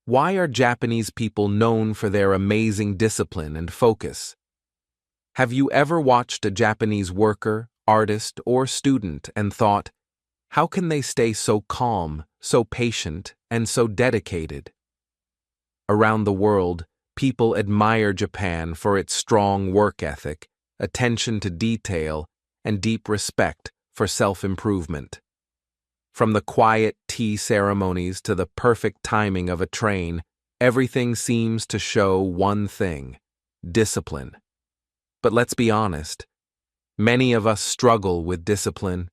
Why are Japanese people known for their amazing discipline and focus? Have you ever watched a Japanese worker, artist, or student and thought, how can they stay so calm, so patient, and so dedicated? Around the world, people admire Japan for its strong work ethic, attention to detail, and deep respect for self-improvement. From the quiet tea ceremonies to the perfect timing of a train, everything seems to show one thing: discipline. But let's be honest, many of us struggle with discipline.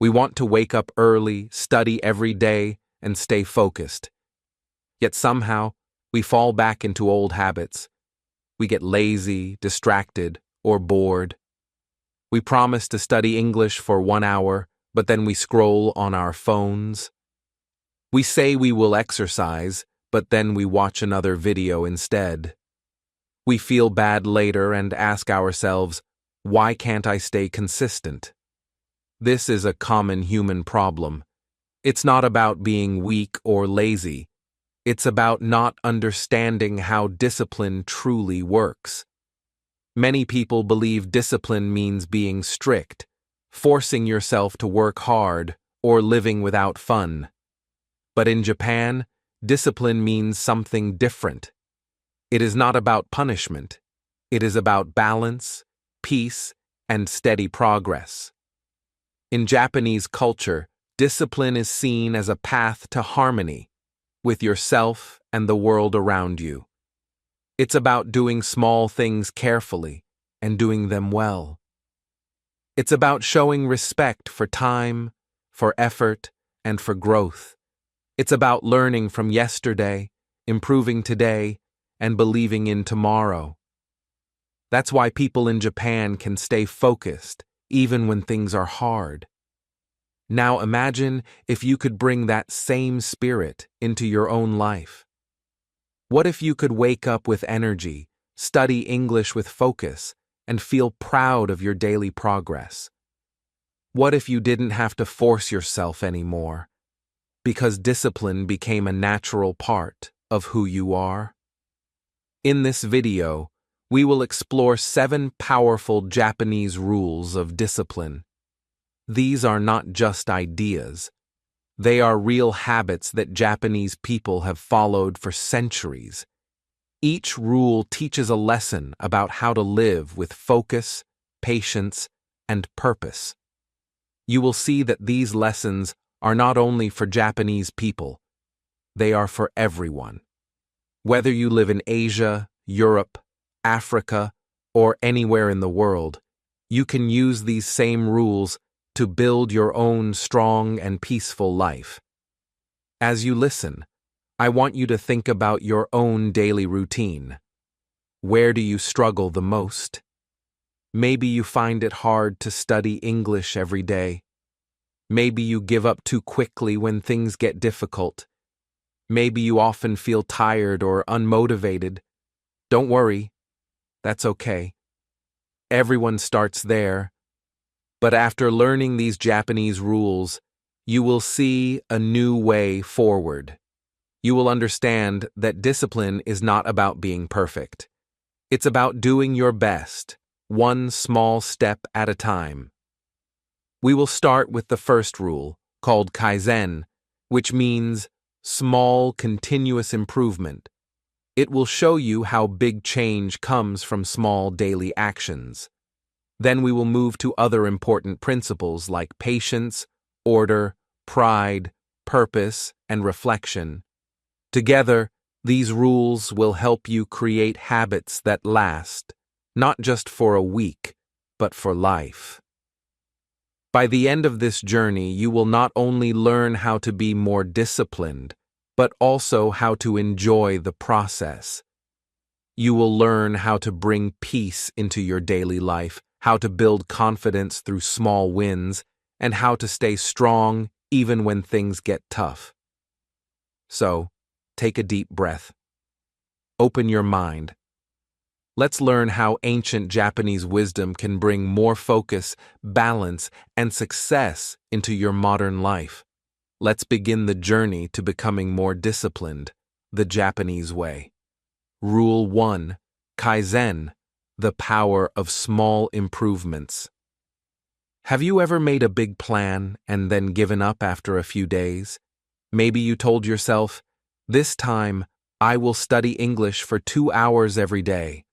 We want to wake up early, study every day, and stay focused. Yet somehow, we fall back into old habits. We get lazy, distracted, or bored. We promise to study English for 1 hour, but then we scroll on our phones. We say we will exercise, but then we watch another video instead. We feel bad later and ask ourselves, why can't I stay consistent? This is a common human problem. It's not about being weak or lazy. It's about not understanding how discipline truly works. Many people believe discipline means being strict, forcing yourself to work hard, or living without fun. But in Japan, discipline means something different. It is not about punishment. It is about balance, peace, and steady progress. In Japanese culture, discipline is seen as a path to harmony with yourself and the world around you. It's about doing small things carefully and doing them well. It's about showing respect for time, for effort, and for growth. It's about learning from yesterday, improving today, and believing in tomorrow. That's why people in Japan can stay focused even when things are hard. Now imagine if you could bring that same spirit into your own life. What if you could wake up with energy, study English with focus, and feel proud of your daily progress? What if you didn't have to force yourself anymore, because discipline became a natural part of who you are? In this video, we will explore 7 powerful Japanese rules of discipline. These are not just ideas. They are real habits that Japanese people have followed for centuries. Each rule teaches a lesson about how to live with focus, patience, and purpose. You will see that these lessons are not only for Japanese people, they are for everyone. Whether you live in Asia, Europe, Africa, or anywhere in the world, you can use these same rules to build your own strong and peaceful life. As you listen, I want you to think about your own daily routine. Where do you struggle the most? Maybe you find it hard to study English every day. Maybe you give up too quickly when things get difficult. Maybe you often feel tired or unmotivated. Don't worry, that's okay. Everyone starts there. But after learning these Japanese rules, you will see a new way forward. You will understand that discipline is not about being perfect. It's about doing your best, one small step at a time. We will start with the first rule, called Kaizen, which means small, continuous improvement. It will show you how big change comes from small daily actions. Then we will move to other important principles like patience, order, pride, purpose, and reflection. Together, these rules will help you create habits that last, not just for a week, but for life. By the end of this journey, you will not only learn how to be more disciplined, but also how to enjoy the process. You will learn how to bring peace into your daily life, how to build confidence through small wins, and how to stay strong even when things get tough. So, take a deep breath. Open your mind. Let's learn how ancient Japanese wisdom can bring more focus, balance, and success into your modern life. Let's begin the journey to becoming more disciplined, the Japanese way. Rule 1. Kaizen, the power of small improvements. Have you ever made a big plan and then given up after a few days? Maybe you told yourself, "This time, I will study English for 2 hours every day."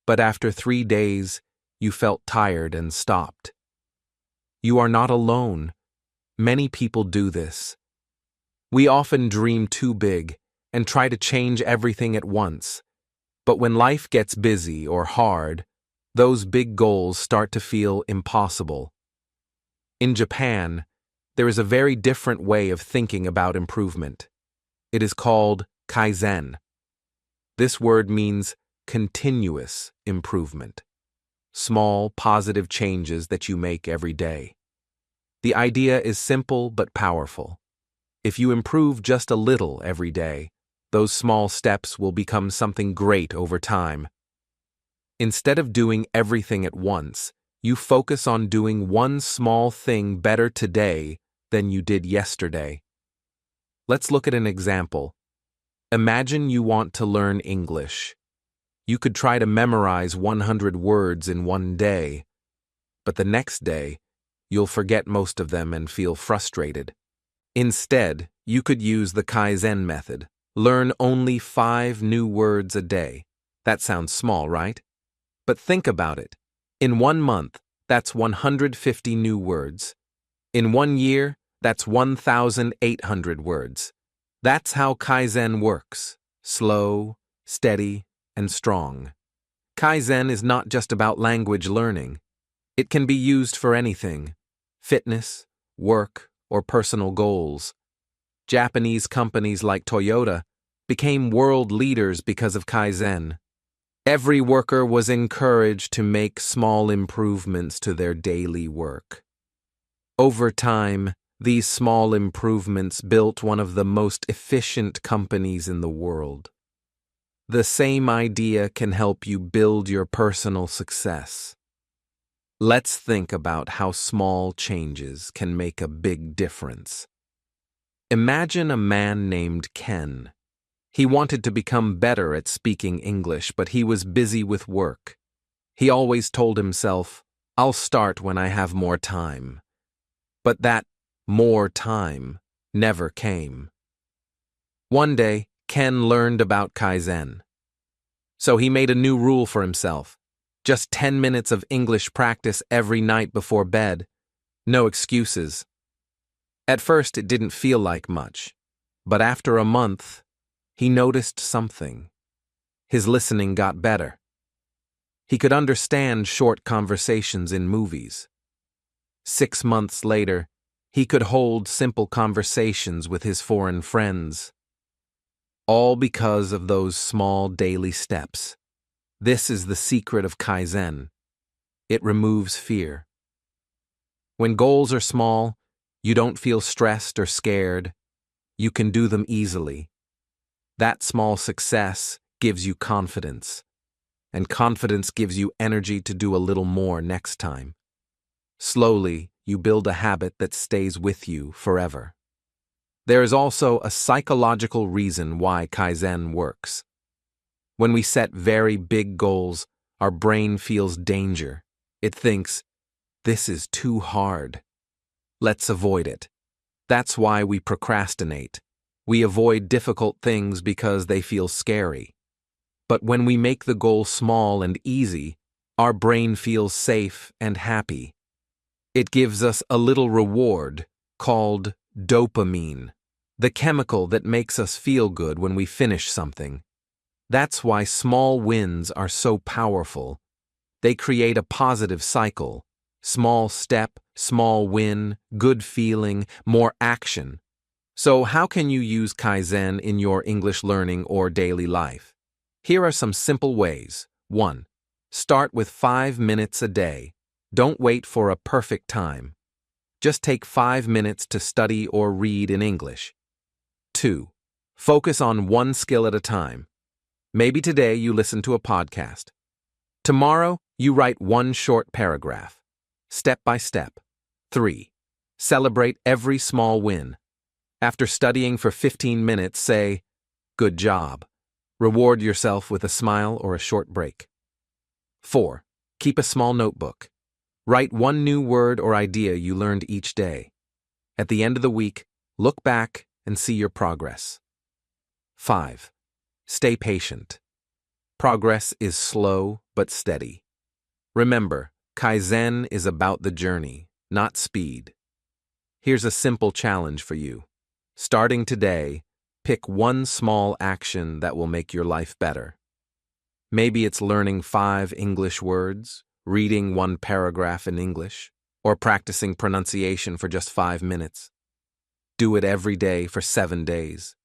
But after 3 days, you felt tired and stopped. You are not alone. Many people do this. We often dream too big and try to change everything at once. But when life gets busy or hard, those big goals start to feel impossible. In Japan, there is a very different way of thinking about improvement. It is called kaizen. This word means continuous improvement. Small, positive changes that you make every day. The idea is simple but powerful. If you improve just a little every day, those small steps will become something great over time. Instead of doing everything at once, you focus on doing one small thing better today than you did yesterday. Let's look at an example. Imagine you want to learn English. You could try to memorize 100 words in one day, but the next day, you'll forget most of them and feel frustrated. Instead, you could use the Kaizen method. Learn only 5 new words a day. That sounds small, right? But think about it. In 1 month, that's 150 new words. In 1 year, that's 1,800 words. That's how Kaizen works. Slow, steady, and strong. Kaizen is not just about language learning. It can be used for anything: fitness, work, or personal goals. Japanese companies like Toyota became world leaders because of Kaizen. Every worker was encouraged to make small improvements to their daily work. Over time, these small improvements built one of the most efficient companies in the world. The same idea can help you build your personal success. Let's think about how small changes can make a big difference. Imagine a man named Ken. He wanted to become better at speaking English, but he was busy with work. He always told himself, "I'll start when I have more time." But that more time never came. One day, Ken learned about Kaizen. So he made a new rule for himself. Just 10 minutes of English practice every night before bed. No excuses. At first, it didn't feel like much, but after a month, he noticed something. His listening got better. He could understand short conversations in movies. 6 months later, he could hold simple conversations with his foreign friends. All because of those small daily steps. This is the secret of Kaizen. It removes fear. When goals are small, you don't feel stressed or scared. You can do them easily. That small success gives you confidence, and confidence gives you energy to do a little more next time. Slowly, you build a habit that stays with you forever. There is also a psychological reason why Kaizen works. When we set very big goals, our brain feels danger. It thinks, "This is too hard. Let's avoid it." That's why we procrastinate. We avoid difficult things because they feel scary. But when we make the goal small and easy, our brain feels safe and happy. It gives us a little reward called dopamine, the chemical that makes us feel good when we finish something. That's why small wins are so powerful. They create a positive cycle. Small step, small win, good feeling, more action. So how can you use Kaizen in your English learning or daily life? Here are some simple ways. 1. Start with 5 minutes a day. Don't wait for a perfect time. Just take 5 minutes to study or read in English. 2. Focus on one skill at a time. Maybe today you listen to a podcast. Tomorrow, you write one short paragraph. Step by step. 3. Celebrate every small win. After studying for 15 minutes, say, Good job. Reward yourself with a smile or a short break. 4. Keep a small notebook. Write one new word or idea you learned each day. At the end of the week, look back and see your progress. 5. Stay patient. Progress is slow but steady. Remember, Kaizen is about the journey, not speed. Here's a simple challenge for you. Starting today, pick one small action that will make your life better. Maybe it's learning 5 English words, reading one paragraph in English, or practicing pronunciation for just 5 minutes. Do it every day for 7 days.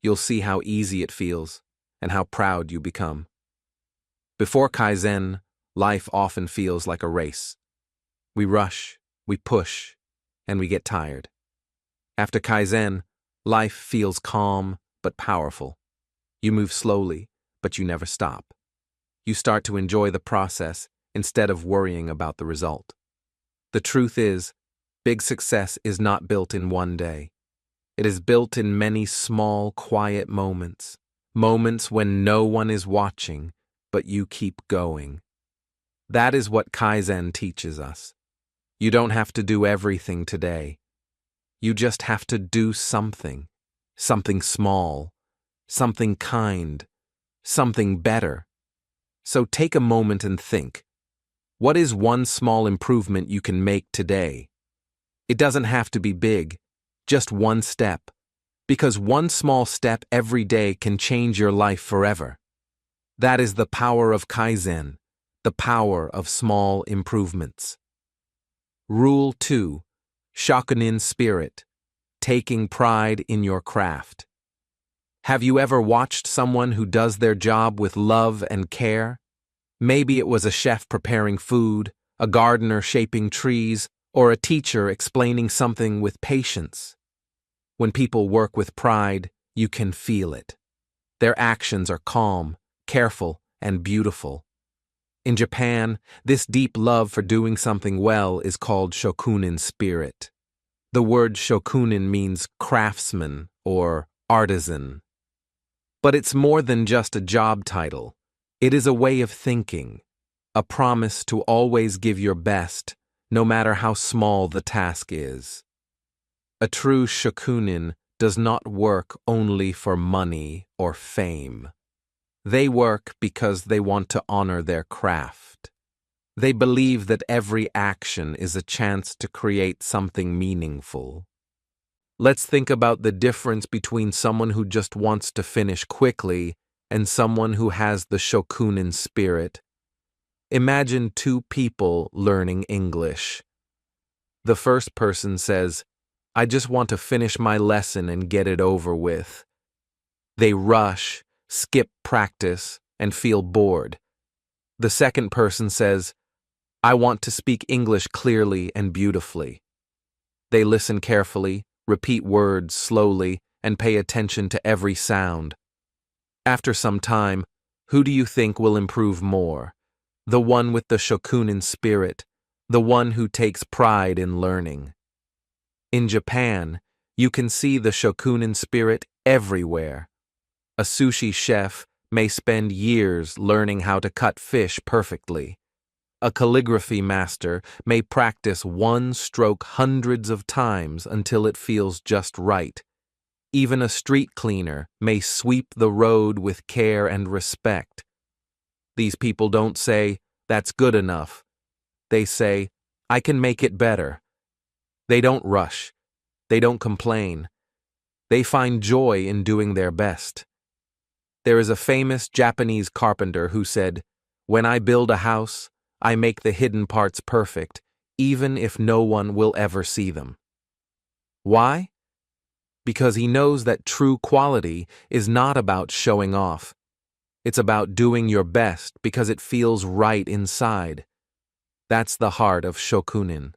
You'll see how easy it feels and how proud you become. Before Kaizen, life often feels like a race. We rush, we push, and we get tired. After Kaizen, life feels calm but powerful. You move slowly, but you never stop. You start to enjoy the process instead of worrying about the result. The truth is, big success is not built in one day. It is built in many small, quiet moments. Moments when no one is watching, but you keep going. That is what Kaizen teaches us. You don't have to do everything today. You just have to do something. Something small. Something kind. Something better. So take a moment and think. What is one small improvement you can make today? It doesn't have to be big, just one step. Because one small step every day can change your life forever. That is the power of Kaizen, the power of small improvements. Rule 2. Shokunin spirit. Taking pride in your craft. Have you ever watched someone who does their job with love and care? Maybe it was a chef preparing food, a gardener shaping trees, or a teacher explaining something with patience. When people work with pride, you can feel it. Their actions are calm, careful, and beautiful. In Japan, this deep love for doing something well is called shokunin spirit. The word shokunin means craftsman or artisan. But it's more than just a job title. It is a way of thinking, a promise to always give your best, no matter how small the task is. A true shokunin does not work only for money or fame. They work because they want to honor their craft. They believe that every action is a chance to create something meaningful. Let's think about the difference between someone who just wants to finish quickly and someone who has the shokunin spirit. Imagine 2 people learning English. The first person says, "I just want to finish my lesson and get it over with." They rush, skip practice, and feel bored. The second person says, "I want to speak English clearly and beautifully." They listen carefully, repeat words slowly, and pay attention to every sound. After some time, who do you think will improve more? The one with the shokunin spirit, the one who takes pride in learning. In Japan, you can see the shokunin spirit everywhere. A sushi chef may spend years learning how to cut fish perfectly. A calligraphy master may practice one stroke hundreds of times until it feels just right. Even a street cleaner may sweep the road with care and respect. These people don't say, "That's good enough." They say, "I can make it better." They don't rush. They don't complain. They find joy in doing their best. There is a famous Japanese carpenter who said, "When I build a house, I make the hidden parts perfect, even if no one will ever see them." Why? Because he knows that true quality is not about showing off. It's about doing your best because it feels right inside. That's the heart of shokunin.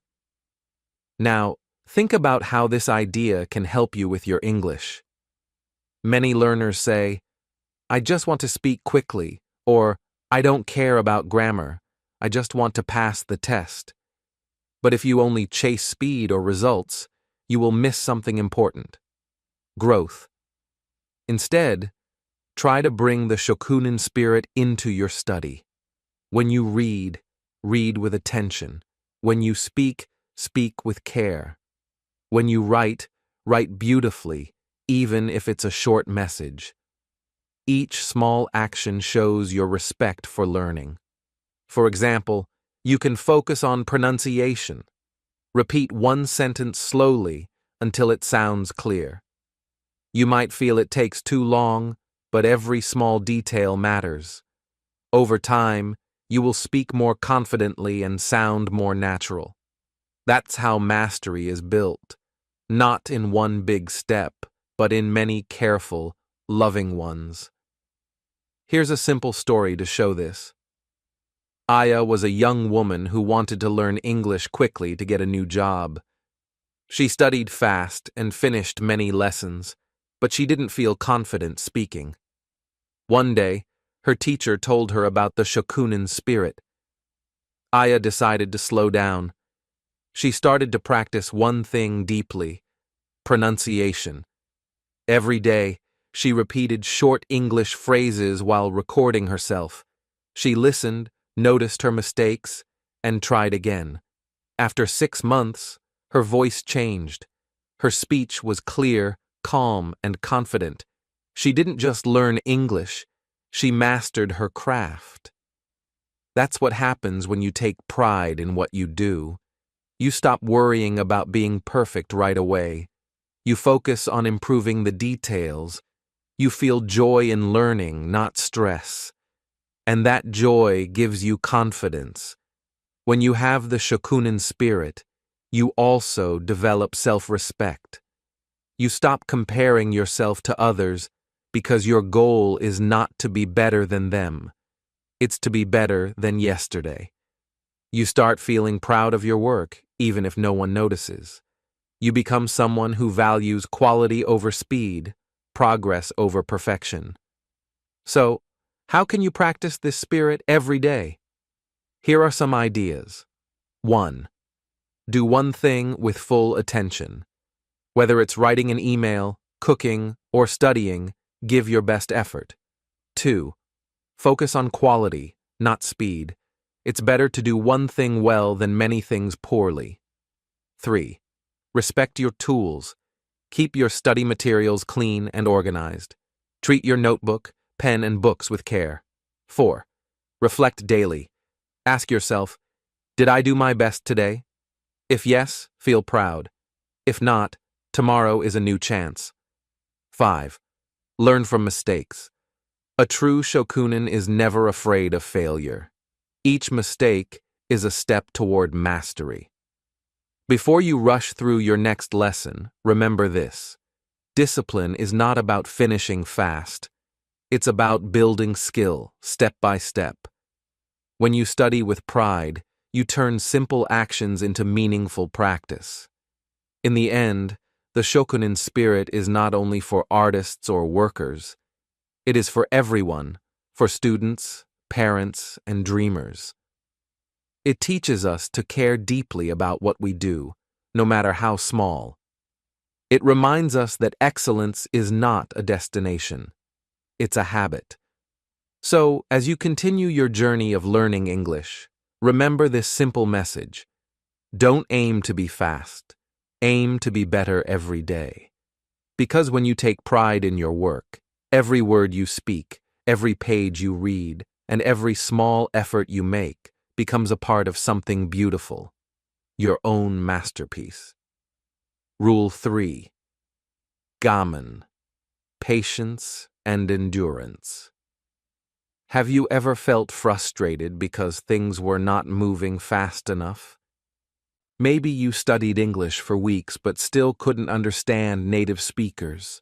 Now, think about how this idea can help you with your English. Many learners say, "I just want to speak quickly," or "I don't care about grammar. I just want to pass the test." But if you only chase speed or results, you will miss something important: growth. Instead, Try to bring the Shokunin spirit into your study. When you read, read with attention. When you speak, speak with care. When you write, write beautifully, even if it's a short message. Each small action shows your respect for learning. For example, you can focus on pronunciation. Repeat one sentence slowly until it sounds clear. You might feel it takes too long, but every small detail matters. Over time, you will speak more confidently and sound more natural. That's how mastery is built, not in one big step, but in many careful, loving ones. Here's a simple story to show this. Aya was a young woman who wanted to learn English quickly to get a new job. She studied fast and finished many lessons, but she didn't feel confident speaking. One day, her teacher told her about the Shokunin spirit. Aya decided to slow down. She started to practice one thing deeply: pronunciation. Every day, she repeated short English phrases while recording herself. She listened, noticed her mistakes, and tried again. After 6 months, her voice changed. Her speech was clear, calm, and confident. She didn't just learn English, she mastered her craft. That's what happens when you take pride in what you do. You stop worrying about being perfect right away. You focus on improving the details. You feel joy in learning, not stress. And that joy gives you confidence. When you have the Shokunin spirit, you also develop self-respect. You stop comparing yourself to others because your goal is not to be better than them. It's to be better than yesterday. You start feeling proud of your work, even if no one notices. You become someone who values quality over speed, progress over perfection. So, how can you practice this spirit every day? Here are some ideas. 1. Do one thing with full attention. Whether it's writing an email, cooking, or studying, give your best effort. 2. Focus on quality, not speed. It's better to do one thing well than many things poorly. 3. Respect your tools. Keep your study materials clean and organized. Treat your notebook, pen, and books with care. 4. Reflect daily. Ask yourself, did I do my best today? If yes, feel proud. If not, tomorrow is a new chance. 5. Learn from mistakes. A true Shokunin is never afraid of failure. Each mistake is a step toward mastery. Before you rush through your next lesson, remember this. Discipline is not about finishing fast. It's about building skill, step by step. When you study with pride, you turn simple actions into meaningful practice. In the end, the Shokunin spirit is not only for artists or workers. It is for everyone, for students, parents, and dreamers. It teaches us to care deeply about what we do, no matter how small. It reminds us that excellence is not a destination. It's a habit. So, as you continue your journey of learning English, remember this simple message. Don't aim to be fast. Aim to be better every day. Because when you take pride in your work, every word you speak, every page you read, and every small effort you make becomes a part of something beautiful, your own masterpiece. Rule 3. Gamen, patience and endurance. Have you ever felt frustrated because things were not moving fast enough? Maybe you studied English for weeks but still couldn't understand native speakers.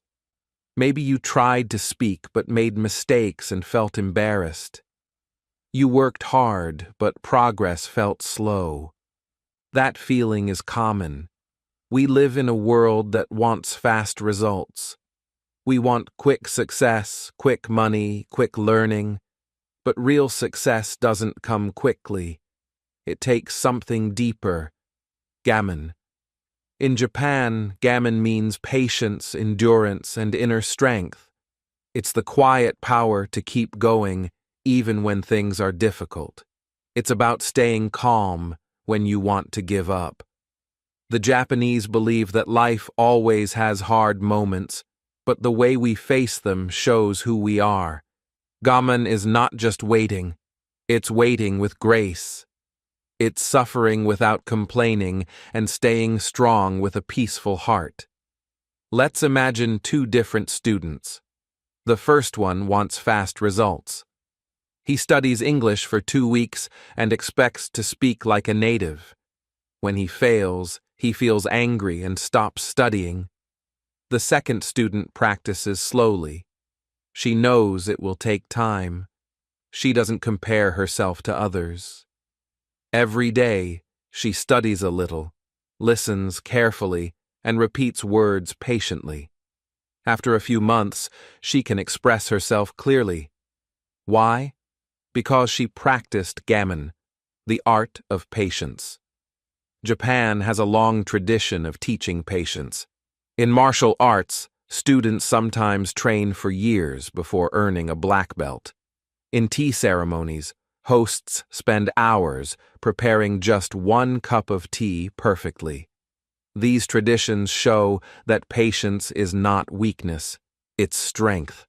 Maybe you tried to speak but made mistakes and felt embarrassed. You worked hard but progress felt slow. That feeling is common. We live in a world that wants fast results. We want quick success, quick money, quick learning. But real success doesn't come quickly. It takes something deeper. Gamen. In Japan, gamen means patience, endurance, and inner strength. It's the quiet power to keep going even when things are difficult. It's about staying calm when you want to give up. The Japanese believe that life always has hard moments, but the way we face them shows who we are. Gammon is not just waiting, it's waiting with grace. It's suffering without complaining and staying strong with a peaceful heart. Let's imagine two different students. The first one wants fast results. He studies English for 2 weeks and expects to speak like a native. When he fails, he feels angry and stops studying. The second student practices slowly. She knows it will take time. She doesn't compare herself to others. Every day, she studies a little, listens carefully, and repeats words patiently. After a few months, she can express herself clearly. Why? Because she practiced gammon, the art of patience. Japan has a long tradition of teaching patience. In martial arts, students sometimes train for years before earning a black belt. In tea ceremonies, hosts spend hours preparing just 1 cup of tea perfectly. These traditions show that patience is not weakness, it's strength.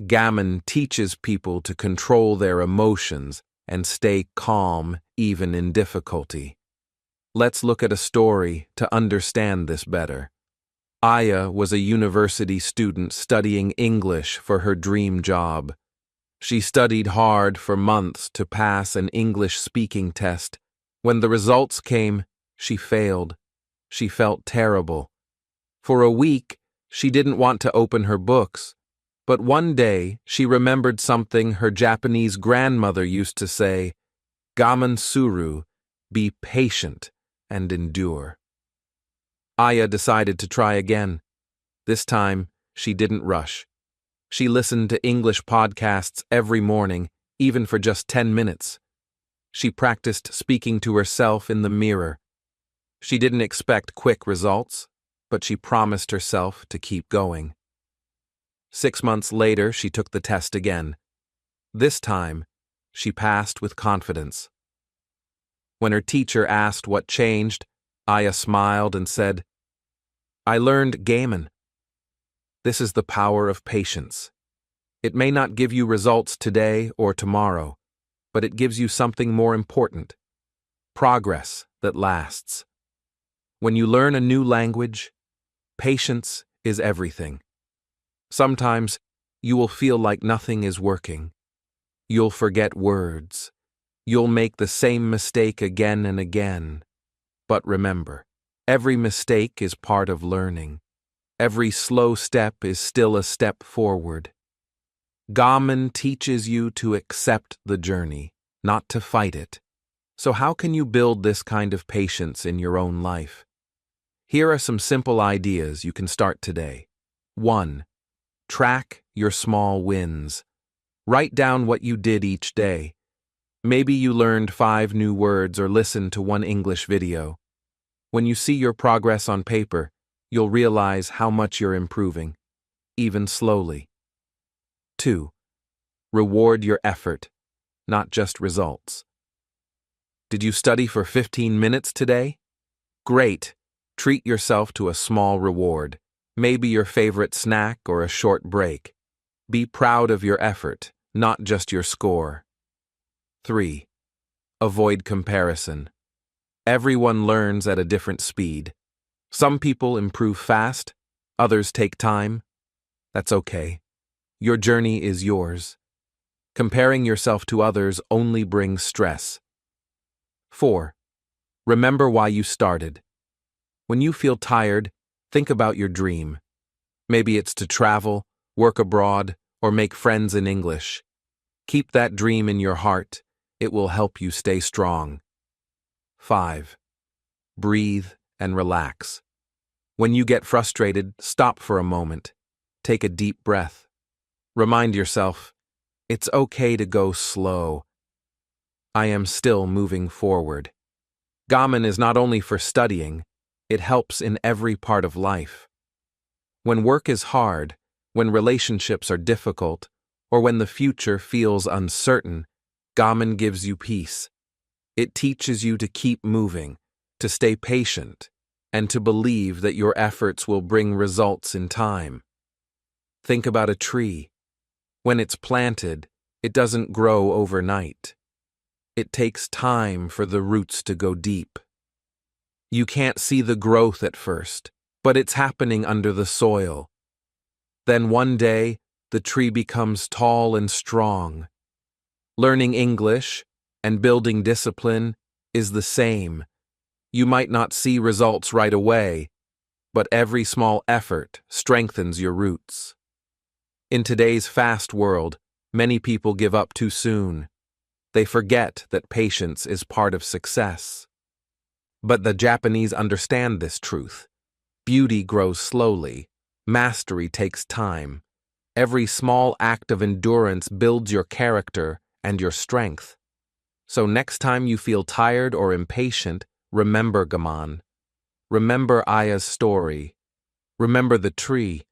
Gammon teaches people to control their emotions and stay calm even in difficulty. Let's look at a story to understand this better. Aya was a university student studying English for her dream job. She studied hard for months to pass an English speaking test. When the results came, she failed. She felt terrible. For a week, she didn't want to open her books. But one day, she remembered something her Japanese grandmother used to say, "Gaman suru," be patient and endure. Aya decided to try again. This time, she didn't rush. She listened to English podcasts every morning, even for just 10 minutes. She practiced speaking to herself in the mirror. She didn't expect quick results, but she promised herself to keep going. 6 months later, she took the test again. This time, she passed with confidence. When her teacher asked what changed, Aya smiled and said, "I learned gammon." This is the power of patience. It may not give you results today or tomorrow, but it gives you something more important: progress that lasts. When you learn a new language, patience is everything. Sometimes you will feel like nothing is working. You'll forget words. You'll make the same mistake again and again. But remember, every mistake is part of learning. Every slow step is still a step forward. Gammon teaches you to accept the journey, not to fight it. So how can you build this kind of patience in your own life? Here are some simple ideas you can start today. 1. Track your small wins. Write down what you did each day. Maybe you learned 5 new words or listened to 1 English video. When you see your progress on paper, you'll realize how much you're improving, even slowly. 2. Reward your effort, not just results. Did you study for 15 minutes today? Great. Treat yourself to a small reward, maybe your favorite snack or a short break. Be proud of your effort, not just your score. 3. Avoid comparison. Everyone learns at a different speed. Some people improve fast, others take time. That's okay. Your journey is yours. Comparing yourself to others only brings stress. 4. Remember why you started. When you feel tired, think about your dream. Maybe it's to travel, work abroad, or make friends in English. Keep that dream in your heart. It will help you stay strong. 5. Breathe and relax. When you get frustrated, stop for a moment. Take a deep breath. Remind yourself, it's okay to go slow. I am still moving forward. Gammon is not only for studying, it helps in every part of life. When work is hard, When relationships are difficult, or when the future feels uncertain, Gammon gives you peace. It teaches you to keep moving, to stay patient, and to believe that your efforts will bring results in time. Think about a tree. When it's planted, it doesn't grow overnight. It takes time for the roots to go deep. You can't see the growth at first, but it's happening under the soil. Then one day, the tree becomes tall and strong. Learning English and building discipline is the same. You might not see results right away, but every small effort strengthens your roots. In today's fast world, many people give up too soon. They forget that patience is part of success. But the Japanese understand this truth. Beauty grows slowly. Mastery takes time. Every small act of endurance builds your character and your strength. So next time you feel tired or impatient, remember Gammon. Remember Aya's story. Remember the tree.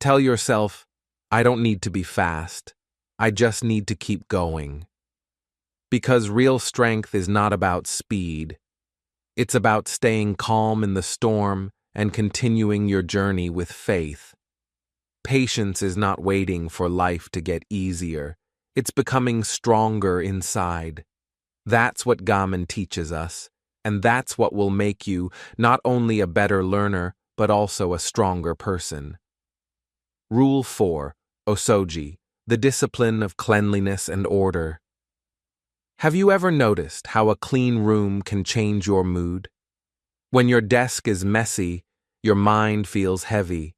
Tell yourself, I don't need to be fast. I just need to keep going. Because real strength is not about speed. It's about staying calm in the storm and continuing your journey with faith. Patience is not waiting for life to get easier. It's becoming stronger inside. That's what Gammon teaches us, and that's what will make you not only a better learner, but also a stronger person. Rule 4, Osoji, the discipline of cleanliness and order. Have you ever noticed how a clean room can change your mood? When your desk is messy, your mind feels heavy.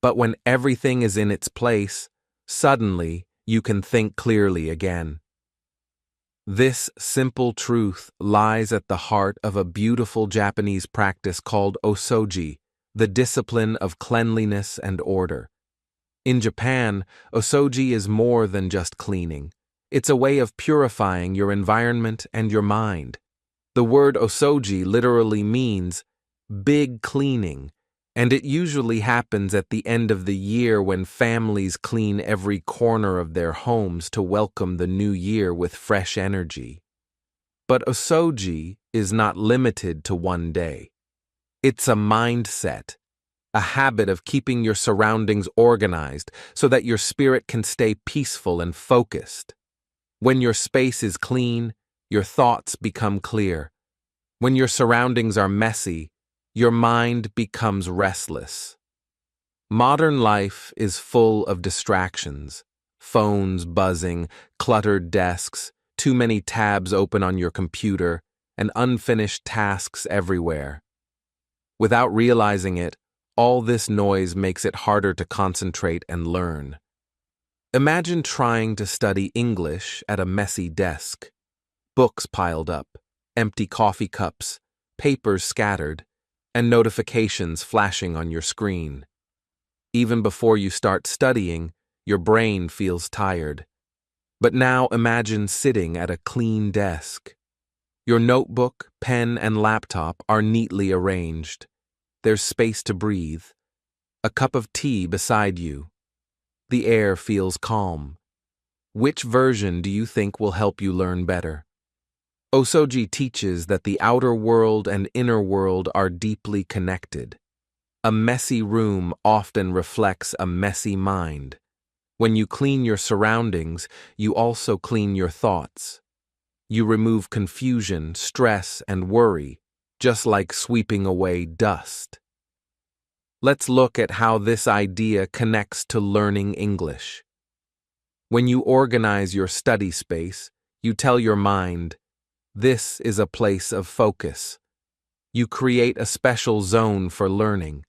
But when everything is in its place, suddenly you can think clearly again. This simple truth lies at the heart of a beautiful Japanese practice called Osoji, the discipline of cleanliness and order. In Japan, Osoji is more than just cleaning. It's a way of purifying your environment and your mind. The word Osoji literally means big cleaning, and it usually happens at the end of the year when families clean every corner of their homes to welcome the new year with fresh energy. But Osoji is not limited to one day. It's a mindset, a habit of keeping your surroundings organized so that your spirit can stay peaceful and focused. When your space is clean, your thoughts become clear. When your surroundings are messy, your mind becomes restless. Modern life is full of distractions. Phones buzzing, cluttered desks, too many tabs open on your computer, and unfinished tasks everywhere. Without realizing it, all this noise makes it harder to concentrate and learn. Imagine trying to study English at a messy desk. Books piled up, empty coffee cups, papers scattered, and notifications flashing on your screen. Even before you start studying, your brain feels tired. But now imagine sitting at a clean desk. Your notebook, pen, and laptop are neatly arranged. There's space to breathe. A cup of tea beside you. The air feels calm. Which version do you think will help you learn better? Osoji teaches that the outer world and inner world are deeply connected. A messy room often reflects a messy mind. When you clean your surroundings, you also clean your thoughts. You remove confusion, stress, and worry, just like sweeping away dust. Let's look at how this idea connects to learning English. When you organize your study space, you tell your mind, this is a place of focus. You create a special zone for learning.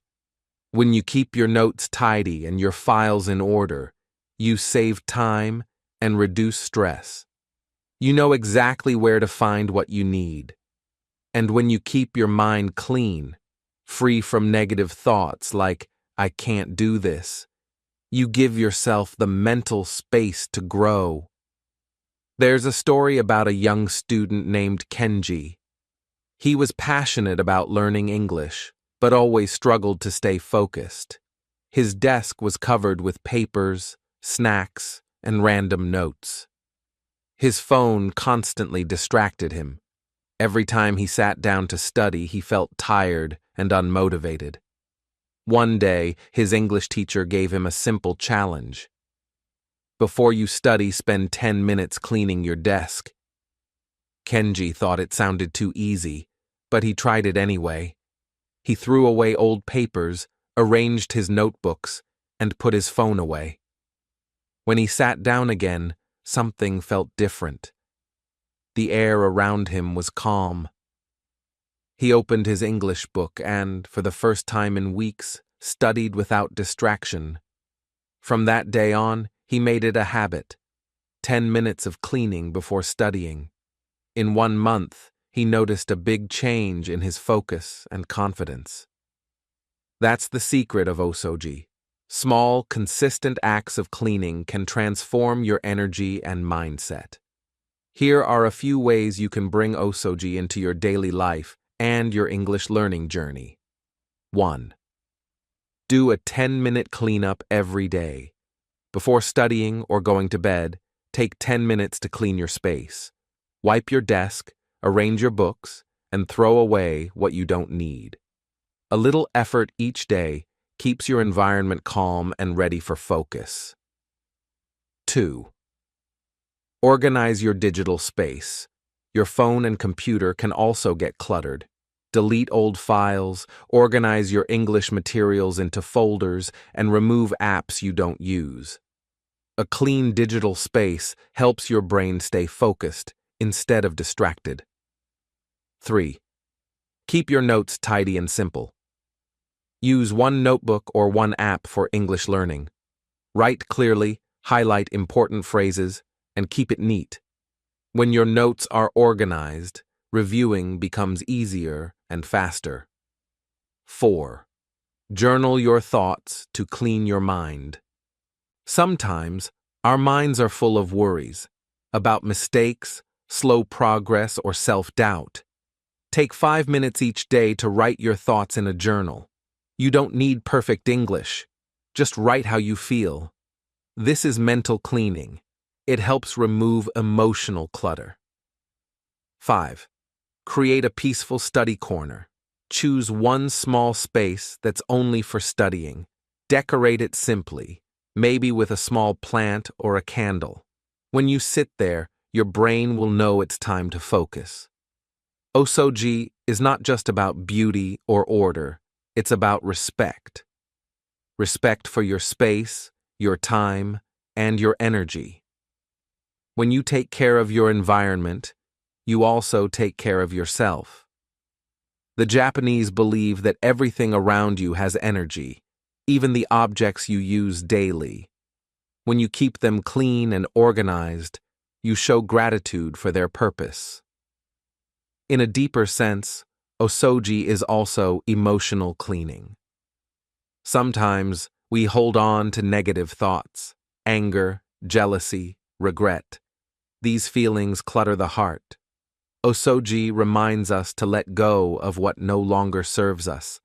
When you keep your notes tidy and your files in order, you save time and reduce stress. You know exactly where to find what you need. And when you keep your mind clean, free from negative thoughts like, I can't do this, you give yourself the mental space to grow. There's a story about a young student named Kenji. He was passionate about learning English, but always struggled to stay focused. His desk was covered with papers, snacks, and random notes. His phone constantly distracted him. Every time he sat down to study, he felt tired and unmotivated. One day, his English teacher gave him a simple challenge. Before you study, spend 10 minutes cleaning your desk. Kenji thought it sounded too easy, but he tried it anyway. He threw away old papers, arranged his notebooks, and put his phone away. When he sat down again, something felt different. The air around him was calm. He opened his English book and, for the first time in weeks, studied without distraction. From that day on, he made it a habit. 10 minutes of cleaning before studying. In 1 month, he noticed a big change in his focus and confidence. That's the secret of Osoji. Small, consistent acts of cleaning can transform your energy and mindset. Here are a few ways you can bring Osoji into your daily life and your English learning journey. 1. Do a 10-minute cleanup every day. Before studying or going to bed, take 10 minutes to clean your space. Wipe your desk, arrange your books, and throw away what you don't need. A little effort each day keeps your environment calm and ready for focus. 2. Organize your digital space. Your phone and computer can also get cluttered. Delete old files, organize your English materials into folders, and remove apps you don't use. A clean digital space helps your brain stay focused instead of distracted. 3. Keep your notes tidy and simple. Use one notebook or one app for English learning. Write clearly, highlight important phrases, and keep it neat. When your notes are organized, reviewing becomes easier and faster. 4. Journal your thoughts to clean your mind. Sometimes, our minds are full of worries about mistakes, slow progress, or self-doubt. Take 5 minutes each day to write your thoughts in a journal. You don't need perfect English. Just write how you feel. This is mental cleaning. It helps remove emotional clutter. 5. Create a peaceful study corner. Choose one small space that's only for studying. Decorate it simply, maybe with a small plant or a candle. When you sit there, your brain will know it's time to focus. Osoji is not just about beauty or order, it's about respect. Respect for your space, your time, and your energy. When you take care of your environment, you also take care of yourself. The Japanese believe that everything around you has energy, even the objects you use daily. When you keep them clean and organized, you show gratitude for their purpose. In a deeper sense, Osoji is also emotional cleaning. Sometimes we hold on to negative thoughts, anger, jealousy, regret. These feelings clutter the heart. Osoji reminds us to let go of what no longer serves us.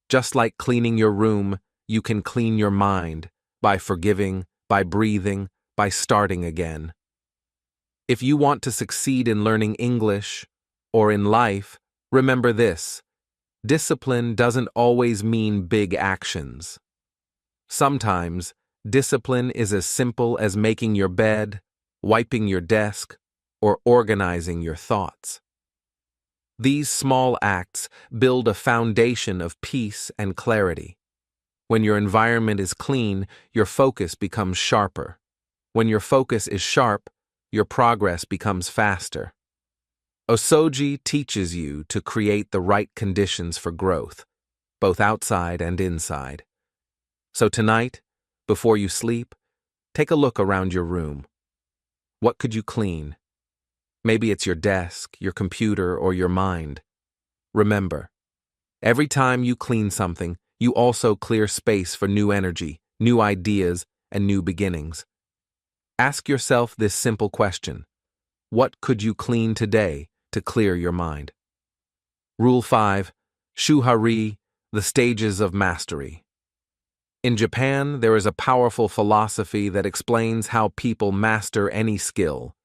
Just like cleaning your room, you can clean your mind by forgiving, by breathing, by starting again. If you want to succeed in learning English or in life, remember this: discipline doesn't always mean big actions. Sometimes, discipline is as simple as making your bed, wiping your desk, or organizing your thoughts. These small acts build a foundation of peace and clarity. When your environment is clean, your focus becomes sharper. When your focus is sharp, your progress becomes faster. Osoji teaches you to create the right conditions for growth, both outside and inside. So tonight, before you sleep, take a look around your room. What could you clean? Maybe it's your desk, your computer, or your mind. Remember, every time you clean something, you also clear space for new energy, new ideas, and new beginnings. Ask yourself this simple question: what could you clean today to clear your mind? Rule 5, Shuhari, the stages of mastery. In Japan, there is a powerful philosophy that explains how people master any skill,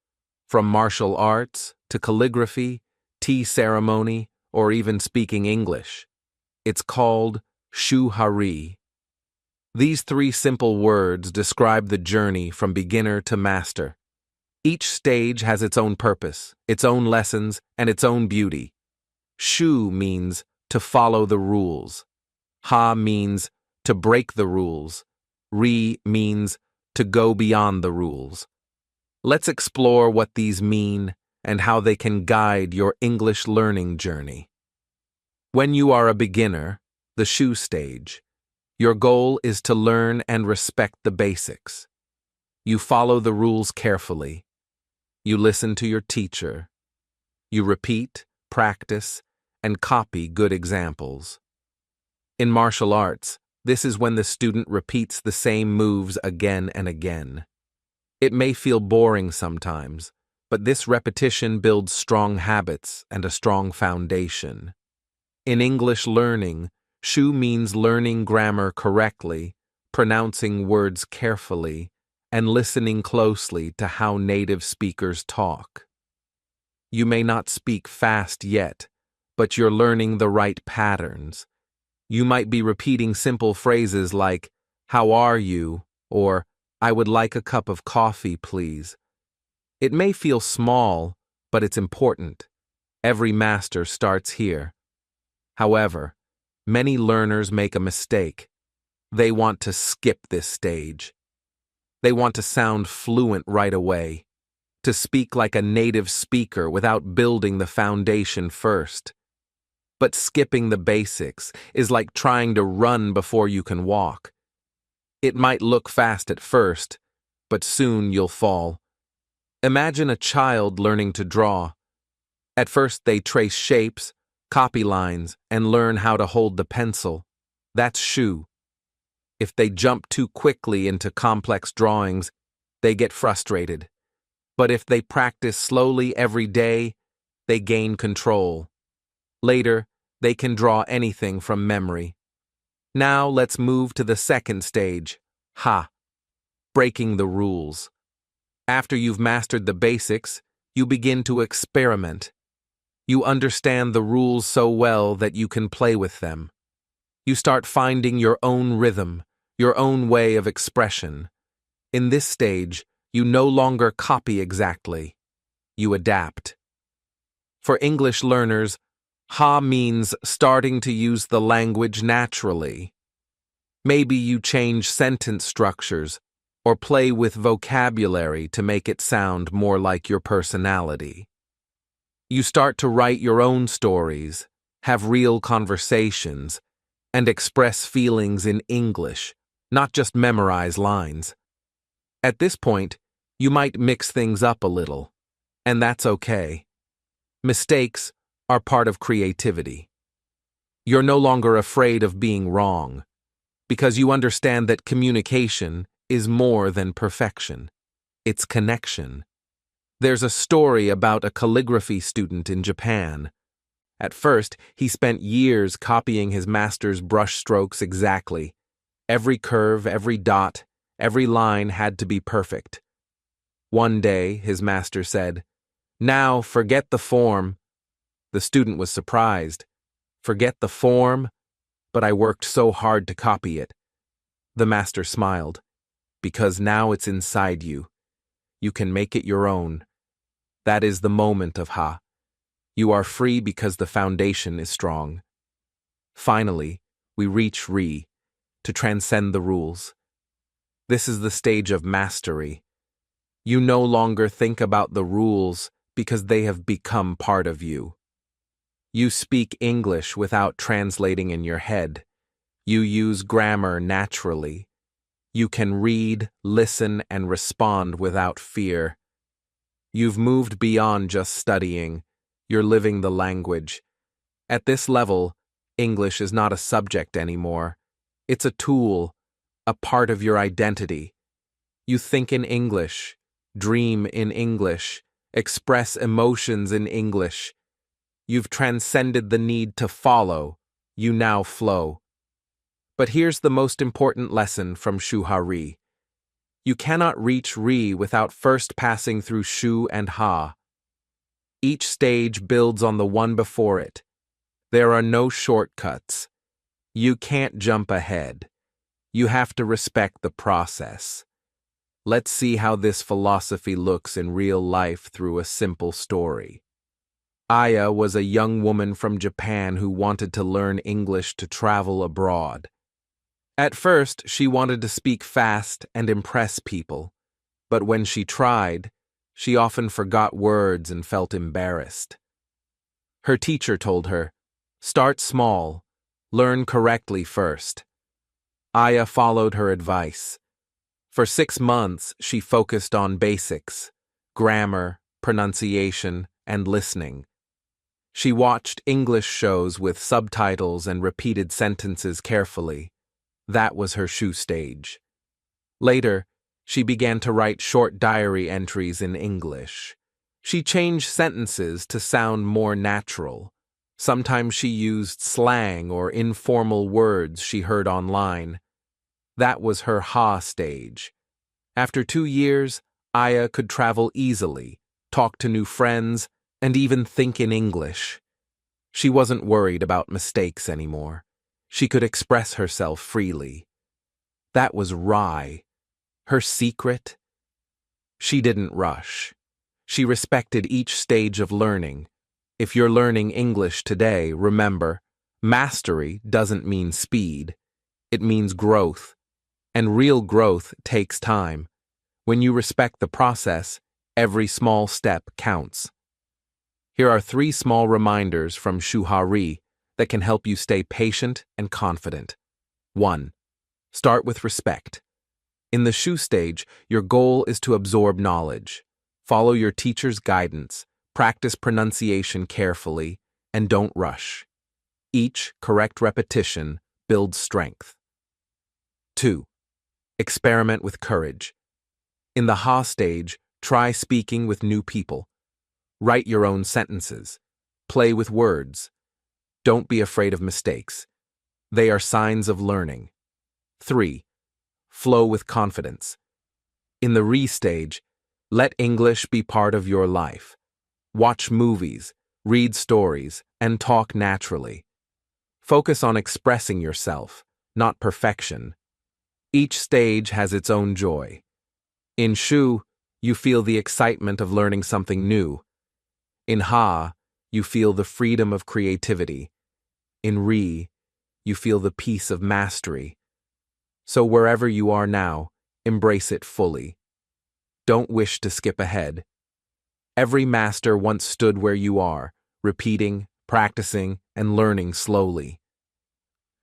from martial arts to calligraphy, tea ceremony, or even speaking English. It's called shuhari. These three simple words describe the journey from beginner to master. Each stage has its own purpose, its own lessons, and its own beauty. Shu means to follow the rules. Ha means to break the rules. Ri means to go beyond the rules. Let's explore what these mean and how they can guide your English learning journey. When you are a beginner, the Shu stage, your goal is to learn and respect the basics. You follow the rules carefully. You listen to your teacher. You repeat, practice, and copy good examples. In martial arts, this is when the student repeats the same moves again and again. It may feel boring sometimes, but this repetition builds strong habits and a strong foundation. In English learning, Shu means learning grammar correctly, pronouncing words carefully, and listening closely to how native speakers talk. You may not speak fast yet, but you're learning the right patterns. You might be repeating simple phrases like, "How are you?" or "I would like a cup of coffee, please." It may feel small, but it's important. Every master starts here. However, many learners make a mistake. They want to skip this stage. They want to sound fluent right away, to speak like a native speaker without building the foundation first. But skipping the basics is like trying to run before you can walk. It might look fast at first, but soon you'll fall. Imagine a child learning to draw. At first they trace shapes, copy lines, and learn how to hold the pencil. That's Shu. If they jump too quickly into complex drawings, they get frustrated. But if they practice slowly every day, they gain control. Later, they can draw anything from memory. Now let's move to the second stage, Ha, breaking the rules. After you've mastered the basics, you begin to experiment. You understand the rules so well that you can play with them. You start finding your own rhythm, your own way of expression. In this stage, you no longer copy exactly. You adapt. For English learners, Ha means starting to use the language naturally. Maybe you change sentence structures or play with vocabulary to make it sound more like your personality. You start to write your own stories, have real conversations, and express feelings in English, not just memorize lines. At this point, you might mix things up a little, and that's okay. Mistakes are part of creativity. You're no longer afraid of being wrong, because you understand that communication is more than perfection. It's connection. There's a story about a calligraphy student in Japan. At first, he spent years copying his master's brush strokes exactly. Every curve, every dot, every line had to be perfect. One day, his master said, "Now forget the form." The student was surprised. "Forget the form? But I worked so hard to copy it." The master smiled. "Because now it's inside you. You can make it your own." That is the moment of Ha. You are free because the foundation is strong. Finally, we reach Ri, to transcend the rules. This is the stage of mastery. You no longer think about the rules because they have become part of you. You speak English without translating in your head. You use grammar naturally. You can read, listen, and respond without fear. You've moved beyond just studying. You're living the language. At this level, English is not a subject anymore. It's a tool, a part of your identity. You think in English, dream in English, express emotions in English. You've transcended the need to follow. You now flow. But here's the most important lesson from Shu Ha Ri. You cannot reach Ri without first passing through Shu and Ha. Each stage builds on the one before it. There are no shortcuts. You can't jump ahead. You have to respect the process. Let's see how this philosophy looks in real life through a simple story. Aya was a young woman from Japan who wanted to learn English to travel abroad. At first, she wanted to speak fast and impress people, but when she tried, she often forgot words and felt embarrassed. Her teacher told her, "Start small, learn correctly first." Aya followed her advice. For 6 months, she focused on basics, grammar, pronunciation, and listening. She watched English shows with subtitles and repeated sentences carefully. That was her Shu stage. Later, she began to write short diary entries in English. She changed sentences to sound more natural. Sometimes she used slang or informal words she heard online. That was her Ha stage. After 2 years, Aya could travel easily, talk to new friends, and even think in English. She wasn't worried about mistakes anymore. She could express herself freely. That was Rai. Her secret? She didn't rush. She respected each stage of learning. If you're learning English today, remember, mastery doesn't mean speed. It means growth. And real growth takes time. When you respect the process, every small step counts. Here are 3 small reminders from Shu Ha Ri that can help you stay patient and confident. 1. Start with respect. In the Shu stage, your goal is to absorb knowledge. Follow your teacher's guidance, practice pronunciation carefully, and don't rush. Each correct repetition builds strength. 2. Experiment with courage. In the Ha stage, try speaking with new people. Write your own sentences. Play with words. Don't be afraid of mistakes. They are signs of learning. 3. Flow with confidence. In the Ri stage, let English be part of your life. Watch movies, read stories, and talk naturally. Focus on expressing yourself, not perfection. Each stage has its own joy. In Shu, you feel the excitement of learning something new. In Ha, you feel the freedom of creativity. In Ri, you feel the peace of mastery. So wherever you are now, embrace it fully. Don't wish to skip ahead. Every master once stood where you are, repeating, practicing, and learning slowly.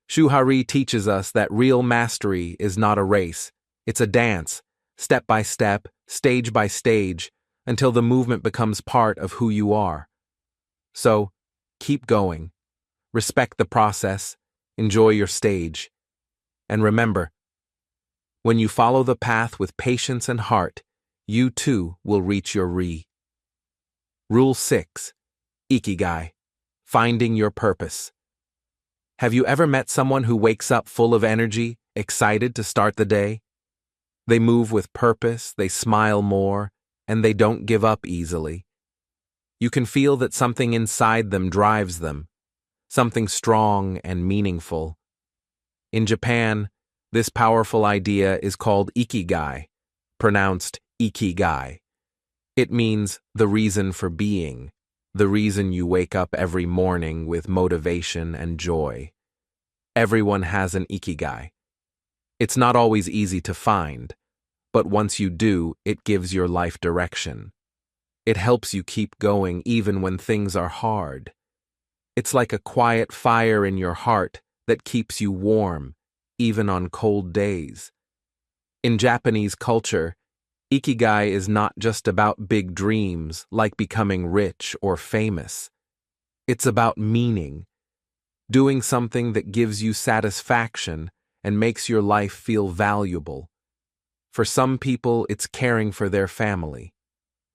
Shu Ha Ri teaches us that real mastery is not a race. It's a dance, step by step, stage by stage, until the movement becomes part of who you are. So, keep going. Respect the process. Enjoy your stage. And remember, when you follow the path with patience and heart, you too will reach your Ri. Rule 6. Ikigai. Finding your purpose. Have you ever met someone who wakes up full of energy, excited to start the day? They move with purpose, they smile more, and they don't give up easily. You can feel that something inside them drives them, something strong and meaningful. In Japan, this powerful idea is called ikigai, pronounced ikigai. It means the reason for being, the reason you wake up every morning with motivation and joy. Everyone has an ikigai. It's not always easy to find, but once you do, it gives your life direction. It helps you keep going even when things are hard. It's like a quiet fire in your heart that keeps you warm, even on cold days. In Japanese culture, ikigai is not just about big dreams like becoming rich or famous. It's about meaning, doing something that gives you satisfaction and makes your life feel valuable. For some people, it's caring for their family.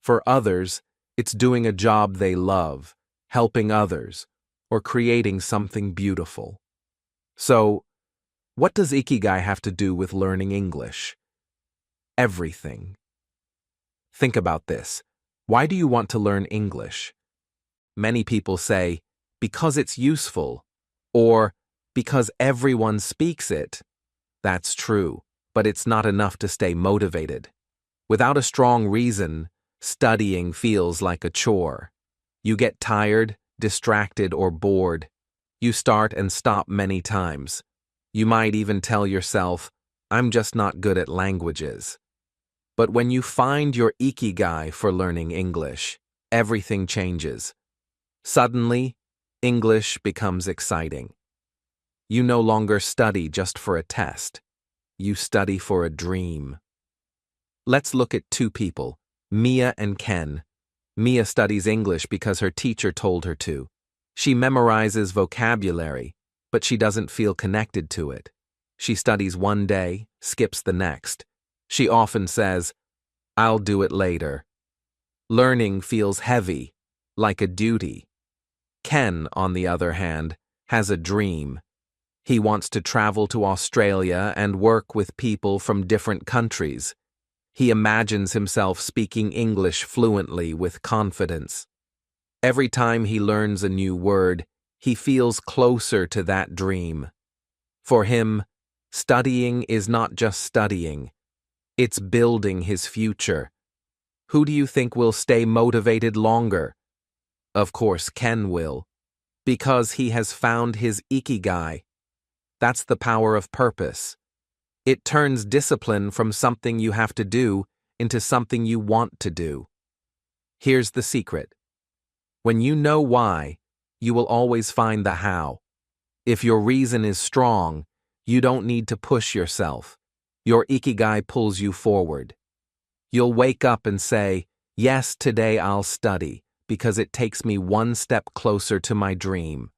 For others, it's doing a job they love, helping others, or creating something beautiful. So, What does Ikigai have to do with learning English? Everything. Think about this. Why do you want to learn English? Many people say, because it's useful, or because everyone speaks it. That's true, but it's not enough to stay motivated. Without a strong reason, studying feels like a chore. You get tired, distracted, or bored. You start and stop many times. You might even tell yourself, I'm just not good at languages. But when you find your ikigai for learning English, everything changes. Suddenly, English becomes exciting. You no longer study just for a test. You study for a dream. Let's look at two people, Mia and Ken. Mia studies English because her teacher told her to. She memorizes vocabulary, but she doesn't feel connected to it. She studies one day, skips the next. She often says, I'll do it later. Learning feels heavy, like a duty. Ken, on the other hand, has a dream. He wants to travel to Australia and work with people from different countries. He imagines himself speaking English fluently with confidence. Every time he learns a new word, he feels closer to that dream. For him, studying is not just studying. It's building his future. Who do you think will stay motivated longer? Of course, Ken will, because he has found his ikigai. That's the power of purpose. It turns discipline from something you have to do into something you want to do. Here's the secret. When you know why, you will always find the how. If your reason is strong, you don't need to push yourself. Your ikigai pulls you forward. You'll wake up and say, yes, today I'll study, because it takes me one step closer to my dream.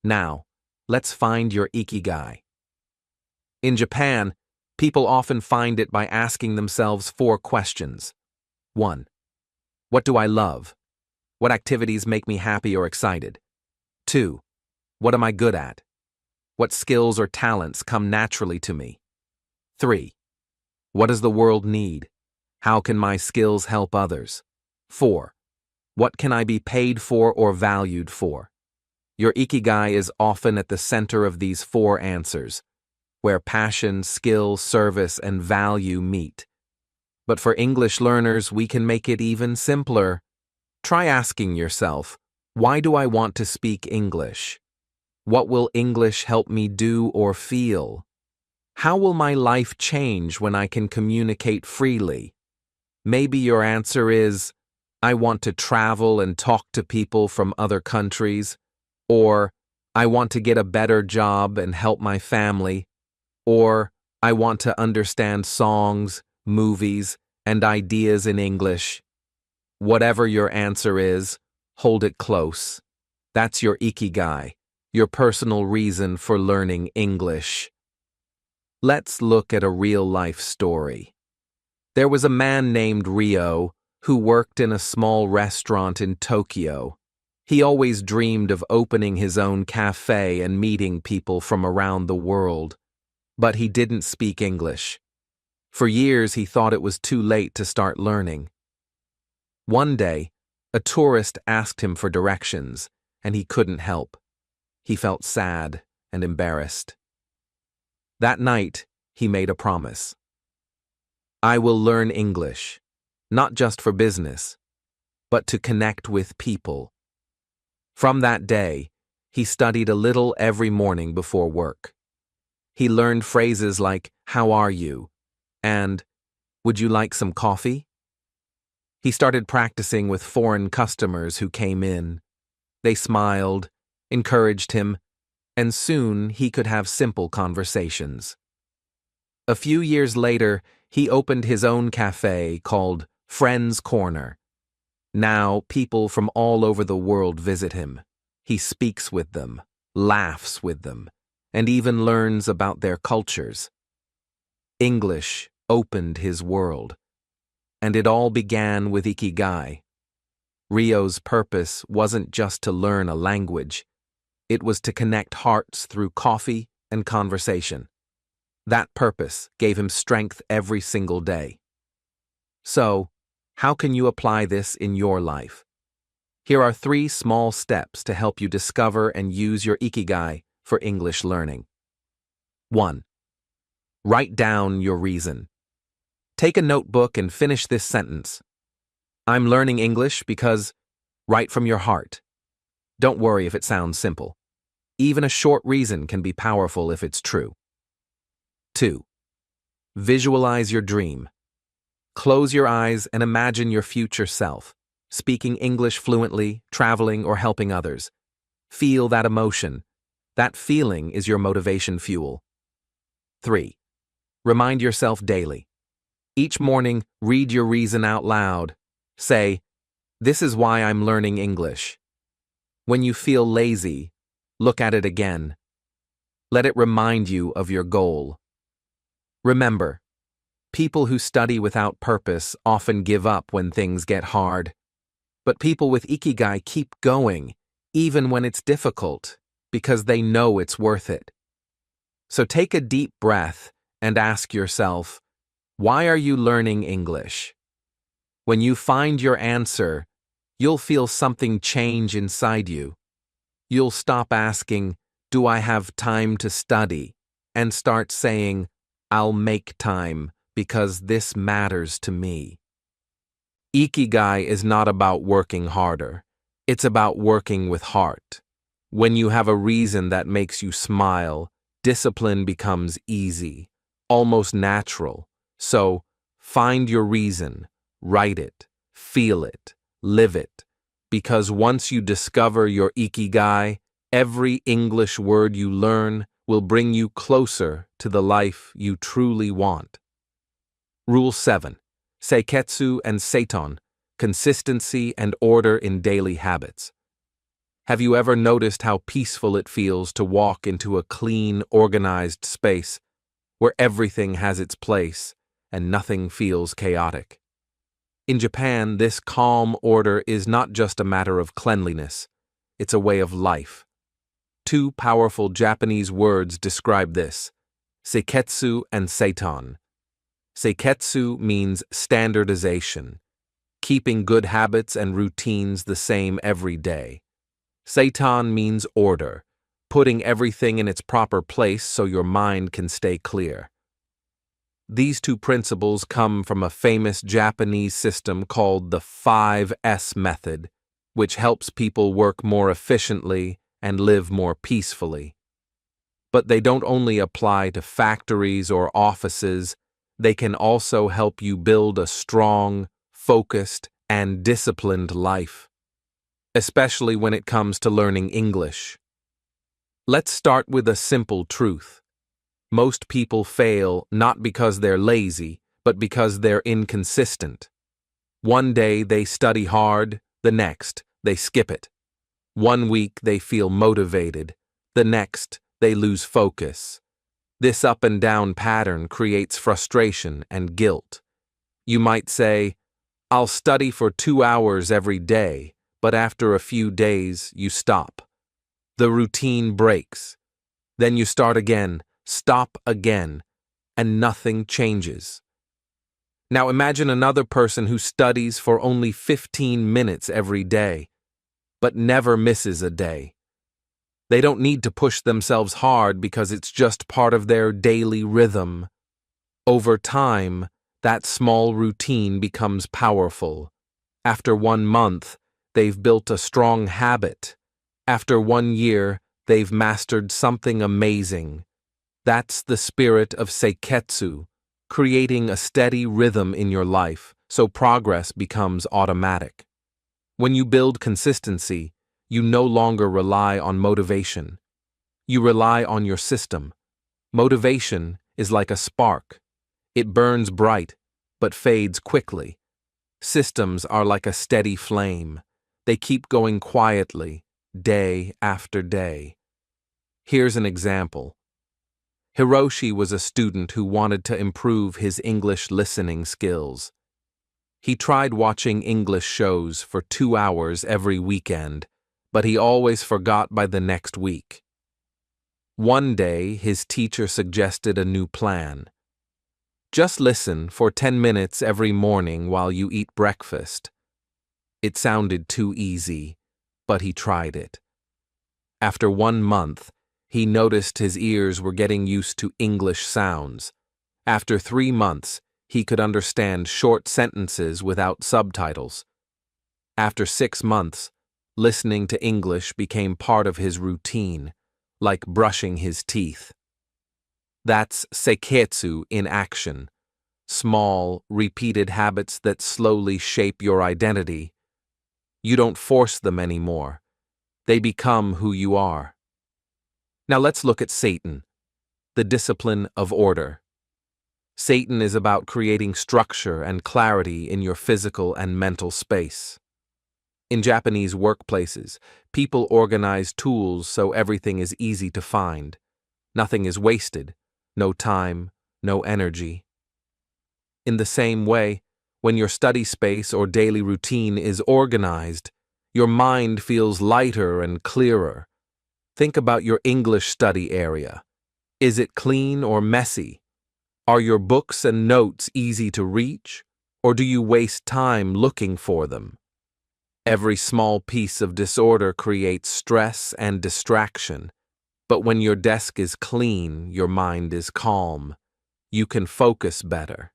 Now, let's find your ikigai. In Japan, people often find it by asking themselves 4 questions. 1. What do I love? What activities make me happy or excited? 2. What am I good at? What skills or talents come naturally to me? 3. What does the world need? How can my skills help others? 4. What can I be paid for or valued for? Your ikigai is often at the center of these 4 answers, where passion, skill, service, and value meet. But for English learners, we can make it even simpler. Try asking yourself, why do I want to speak English? What will English help me do or feel? How will my life change when I can communicate freely? Maybe your answer is, I want to travel and talk to people from other countries, or I want to get a better job and help my family, or I want to understand songs, movies, and ideas in English. Whatever your answer is, hold it close. That's your ikigai, your personal reason for learning English. Let's look at a real-life story. There was a man named Rio who worked in a small restaurant in Tokyo. He always dreamed of opening his own cafe and meeting people from around the world. But he didn't speak English. For years, he thought it was too late to start learning. One day, a tourist asked him for directions, and he couldn't help. He felt sad and embarrassed. That night, he made a promise. I will learn English, not just for business, but to connect with people. From that day, he studied a little every morning before work. He learned phrases like, how are you? And, would you like some coffee? He started practicing with foreign customers who came in. They smiled, encouraged him, and soon he could have simple conversations. A few years later, he opened his own cafe called Friends Corner. Now, people from all over the world visit him. He speaks with them, laughs with them, and even learns about their cultures. English opened his world. And it all began with ikigai. Rio's purpose wasn't just to learn a language. It was to connect hearts through coffee and conversation. That purpose gave him strength every single day. So, how can you apply this in your life? Here are 3 small steps to help you discover and use your ikigai for English learning. 1. Write down your reason. Take a notebook and finish this sentence. I'm learning English because, write from your heart. Don't worry if it sounds simple. Even a short reason can be powerful if it's true. 2. Visualize your dream. Close your eyes and imagine your future self, speaking English fluently, traveling, or helping others. Feel that emotion. That feeling is your motivation fuel. 3. Remind yourself daily. Each morning, read your reason out loud. Say, "This is why I'm learning English." When you feel lazy, look at it again. Let it remind you of your goal. Remember, people who study without purpose often give up when things get hard. But people with ikigai keep going, even when it's difficult, because they know it's worth it. So take a deep breath and ask yourself, why are you learning English? When you find your answer, you'll feel something change inside you. You'll stop asking, do I have time to study? And start saying, I'll make time because this matters to me. Ikigai is not about working harder. It's about working with heart. When you have a reason that makes you smile, discipline becomes easy, almost natural. So, find your reason, write it, feel it, live it. Because once you discover your ikigai, every English word you learn will bring you closer to the life you truly want. Rule 7. Seiketsu and Seiton, consistency and order in daily habits. Have you ever noticed how peaceful it feels to walk into a clean, organized space where everything has its place and nothing feels chaotic? In Japan, this calm order is not just a matter of cleanliness, it's a way of life. 2 powerful Japanese words describe this: seiketsu and seiton. Seiketsu means standardization, keeping good habits and routines the same every day. Seiton means order, putting everything in its proper place so your mind can stay clear. These 2 principles come from a famous Japanese system called the 5S method, which helps people work more efficiently and live more peacefully. But they don't only apply to factories or offices, they can also help you build a strong, focused, and disciplined life, especially when it comes to learning English. Let's start with a simple truth. Most people fail not because they're lazy, but because they're inconsistent. One day they study hard, the next they skip it. One week they feel motivated, the next they lose focus. This up and down pattern creates frustration and guilt. You might say, I'll study for 2 hours every day, but after a few days you stop. The routine breaks. Then you start again, stop again, and nothing changes. Now imagine another person who studies for only 15 minutes every day, but never misses a day. They don't need to push themselves hard because it's just part of their daily rhythm. Over time, that small routine becomes powerful. After 1 month, they've built a strong habit. After 1 year, they've mastered something amazing. That's the spirit of seiketsu, creating a steady rhythm in your life so progress becomes automatic. When you build consistency, you no longer rely on motivation. You rely on your system. Motivation is like a spark. It burns bright, but fades quickly. Systems are like a steady flame. They keep going quietly, day after day. Here's an example. Hiroshi was a student who wanted to improve his English listening skills. He tried watching English shows for 2 hours every weekend, but he always forgot by the next week. One day, his teacher suggested a new plan. Just listen for 10 minutes every morning while you eat breakfast. It sounded too easy, but he tried it. After 1 month, he noticed his ears were getting used to English sounds. After 3 months, he could understand short sentences without subtitles. After 6 months, listening to English became part of his routine, like brushing his teeth. That's seiketsu in action. Small, repeated habits that slowly shape your identity. You don't force them anymore. They become who you are. Now let's look at Satan, the discipline of order. Satan is about creating structure and clarity in your physical and mental space. In Japanese workplaces, people organize tools so everything is easy to find. Nothing is wasted, no time, no energy. In the same way, when your study space or daily routine is organized, your mind feels lighter and clearer. Think about your English study area. Is it clean or messy? Are your books and notes easy to reach, or do you waste time looking for them? Every small piece of disorder creates stress and distraction, but when your desk is clean, your mind is calm. You can focus better.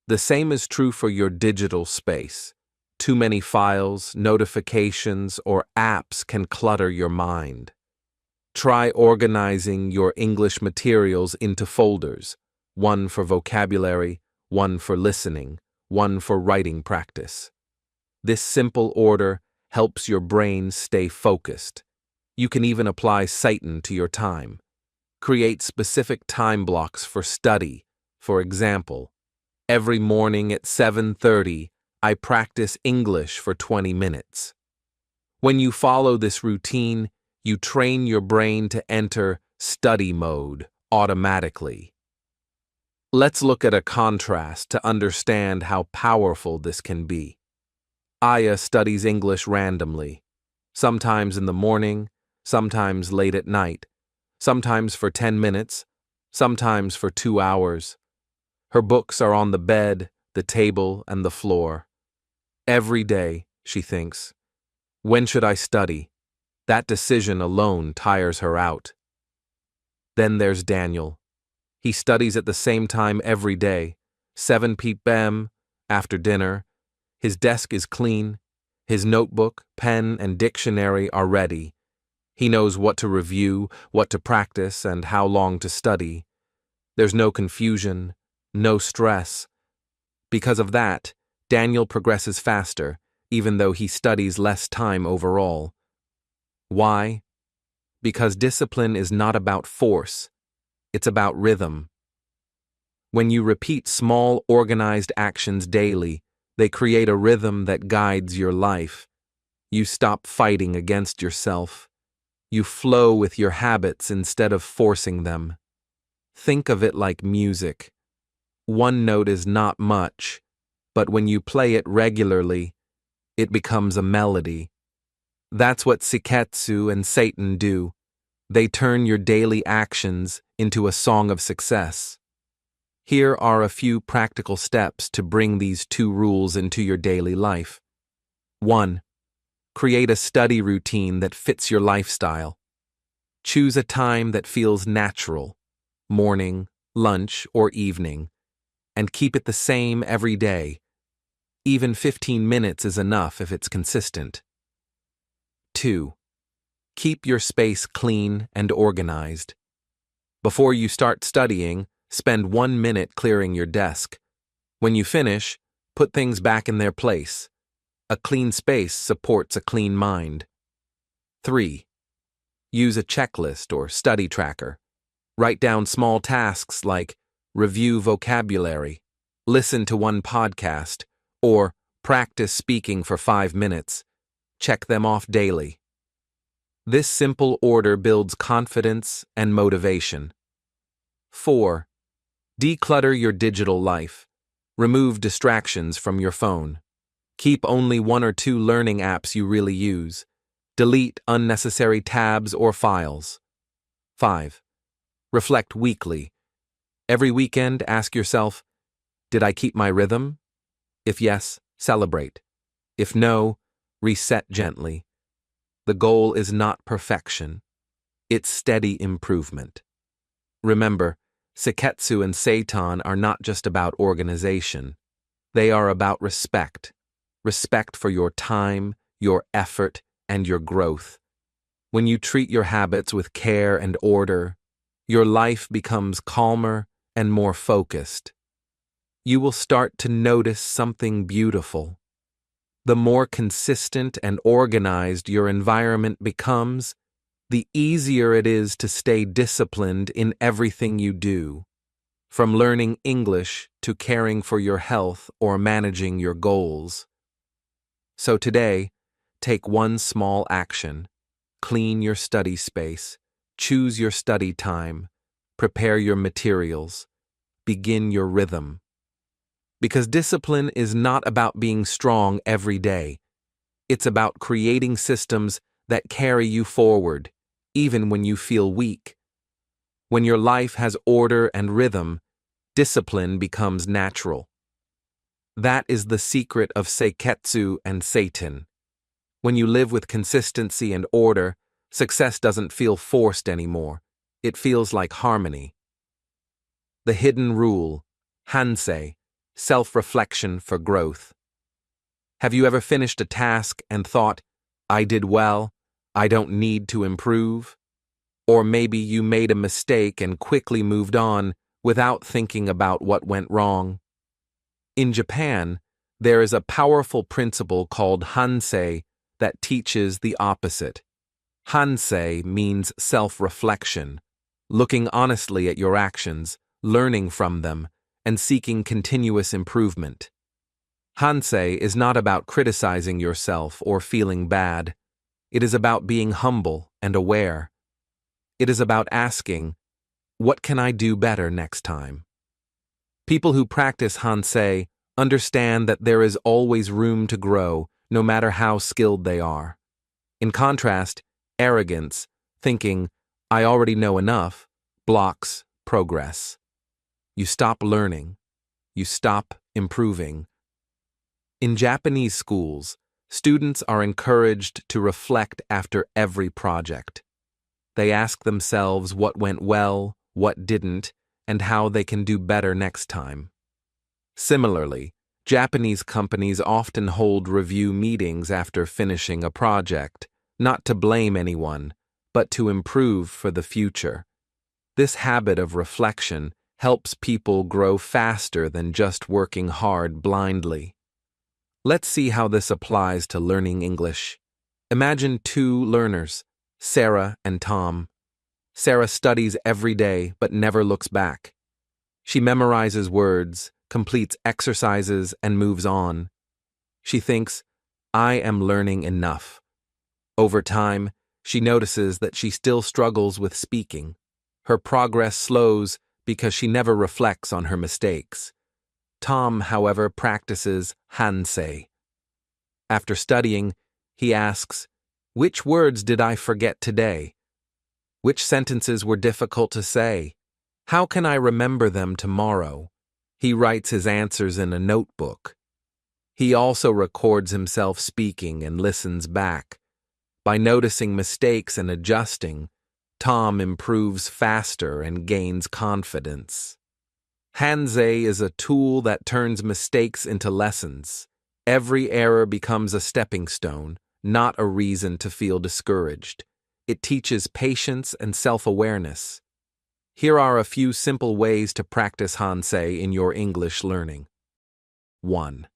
The same is true for your digital space. Too many files, notifications, or apps can clutter your mind. Try organizing your English materials into folders. One for vocabulary, one for listening, one for writing practice. This simple order helps your brain stay focused. You can even apply Satan to your time. Create specific time blocks for study. For example, every morning at 7:30, I practice English for 20 minutes. When you follow this routine, you train your brain to enter study mode automatically. Let's look at a contrast to understand how powerful this can be. Aya studies English randomly, sometimes in the morning, sometimes late at night, sometimes for 10 minutes, sometimes for 2 hours. Her books are on the bed, the table, and the floor. Every day, she thinks, when should I study? That decision alone tires her out. Then there's Daniel. He studies at the same time every day, 7 p.m. after dinner. His desk is clean. His notebook, pen, and dictionary are ready. He knows what to review, what to practice, and how long to study. There's no confusion, no stress. Because of that, Daniel progresses faster, even though he studies less time overall. Why? Because discipline is not about force. It's about rhythm. When you repeat small, organized actions daily, they create a rhythm that guides your life. You stop fighting against yourself. You flow with your habits instead of forcing them. Think of it like music. One note is not much, but when you play it regularly, it becomes a melody. That's what Seiketsu and Satan do. They turn your daily actions into a song of success. Here are a few practical steps to bring these 2 rules into your daily life. 1. Create a study routine that fits your lifestyle. Choose a time that feels natural, morning, lunch, or evening, and keep it the same every day. Even 15 minutes is enough if it's consistent. 2. Keep your space clean and organized. Before you start studying, spend 1 minute clearing your desk. When you finish, put things back in their place. A clean space supports a clean mind. 3. Use a checklist or study tracker. Write down small tasks like review vocabulary, listen to 1 podcast, or practice speaking for 5 minutes. Check them off daily. This simple order builds confidence and motivation. 4. Declutter your digital life. Remove distractions from your phone. Keep only 1 or 2 learning apps you really use. Delete unnecessary tabs or files. 5. Reflect weekly. Every weekend, ask yourself, did I keep my rhythm? If yes, celebrate. If no, reset gently. The goal is not perfection. It's steady improvement. Remember, Seiketsu and Seitan are not just about organization. They are about respect. Respect for your time, your effort, and your growth. When you treat your habits with care and order, your life becomes calmer and more focused. You will start to notice something beautiful. The more consistent and organized your environment becomes, the easier it is to stay disciplined in everything you do, from learning English to caring for your health or managing your goals. So today, take one small action. Clean your study space, choose your study time, prepare your materials, begin your rhythm. Because discipline is not about being strong every day. It's about creating systems that carry you forward, even when you feel weak. When your life has order and rhythm, discipline becomes natural. That is the secret of Seiketsu and Seitan. When you live with consistency and order, success doesn't feel forced anymore. It feels like harmony. The hidden rule, Hansei, self-reflection for growth. Have you ever finished a task and thought, I did well, I don't need to improve? Or maybe you made a mistake and quickly moved on without thinking about what went wrong. In Japan, there is a powerful principle called Hansei that teaches the opposite. Hansei means self-reflection, looking honestly at your actions, learning from them, and seeking continuous improvement. Hansei is not about criticizing yourself or feeling bad. It is about being humble and aware. It is about asking, what can I do better next time? People who practice Hansei understand that there is always room to grow, no matter how skilled they are. In contrast, arrogance, thinking, I already know enough, blocks progress. You stop learning. You stop improving. In Japanese schools, students are encouraged to reflect after every project. They ask themselves what went well, what didn't, and how they can do better next time. Similarly, Japanese companies often hold review meetings after finishing a project, not to blame anyone, but to improve for the future. This habit of reflection helps people grow faster than just working hard blindly. Let's see how this applies to learning English. Imagine two learners, Sarah and Tom. Sarah studies every day but never looks back. She memorizes words, completes exercises, and moves on. She thinks, I am learning enough. Over time, she notices that she still struggles with speaking. Her progress slows because she never reflects on her mistakes. Tom, however, practices Hansei. After studying, he asks, which words did I forget today? Which sentences were difficult to say? How can I remember them tomorrow? He writes his answers in a notebook. He also records himself speaking and listens back. By noticing mistakes and adjusting, Tom improves faster and gains confidence. Hansei is a tool that turns mistakes into lessons. Every error becomes a stepping stone, not a reason to feel discouraged. It teaches patience and self-awareness. Here are a few simple ways to practice Hansei in your English learning. 1.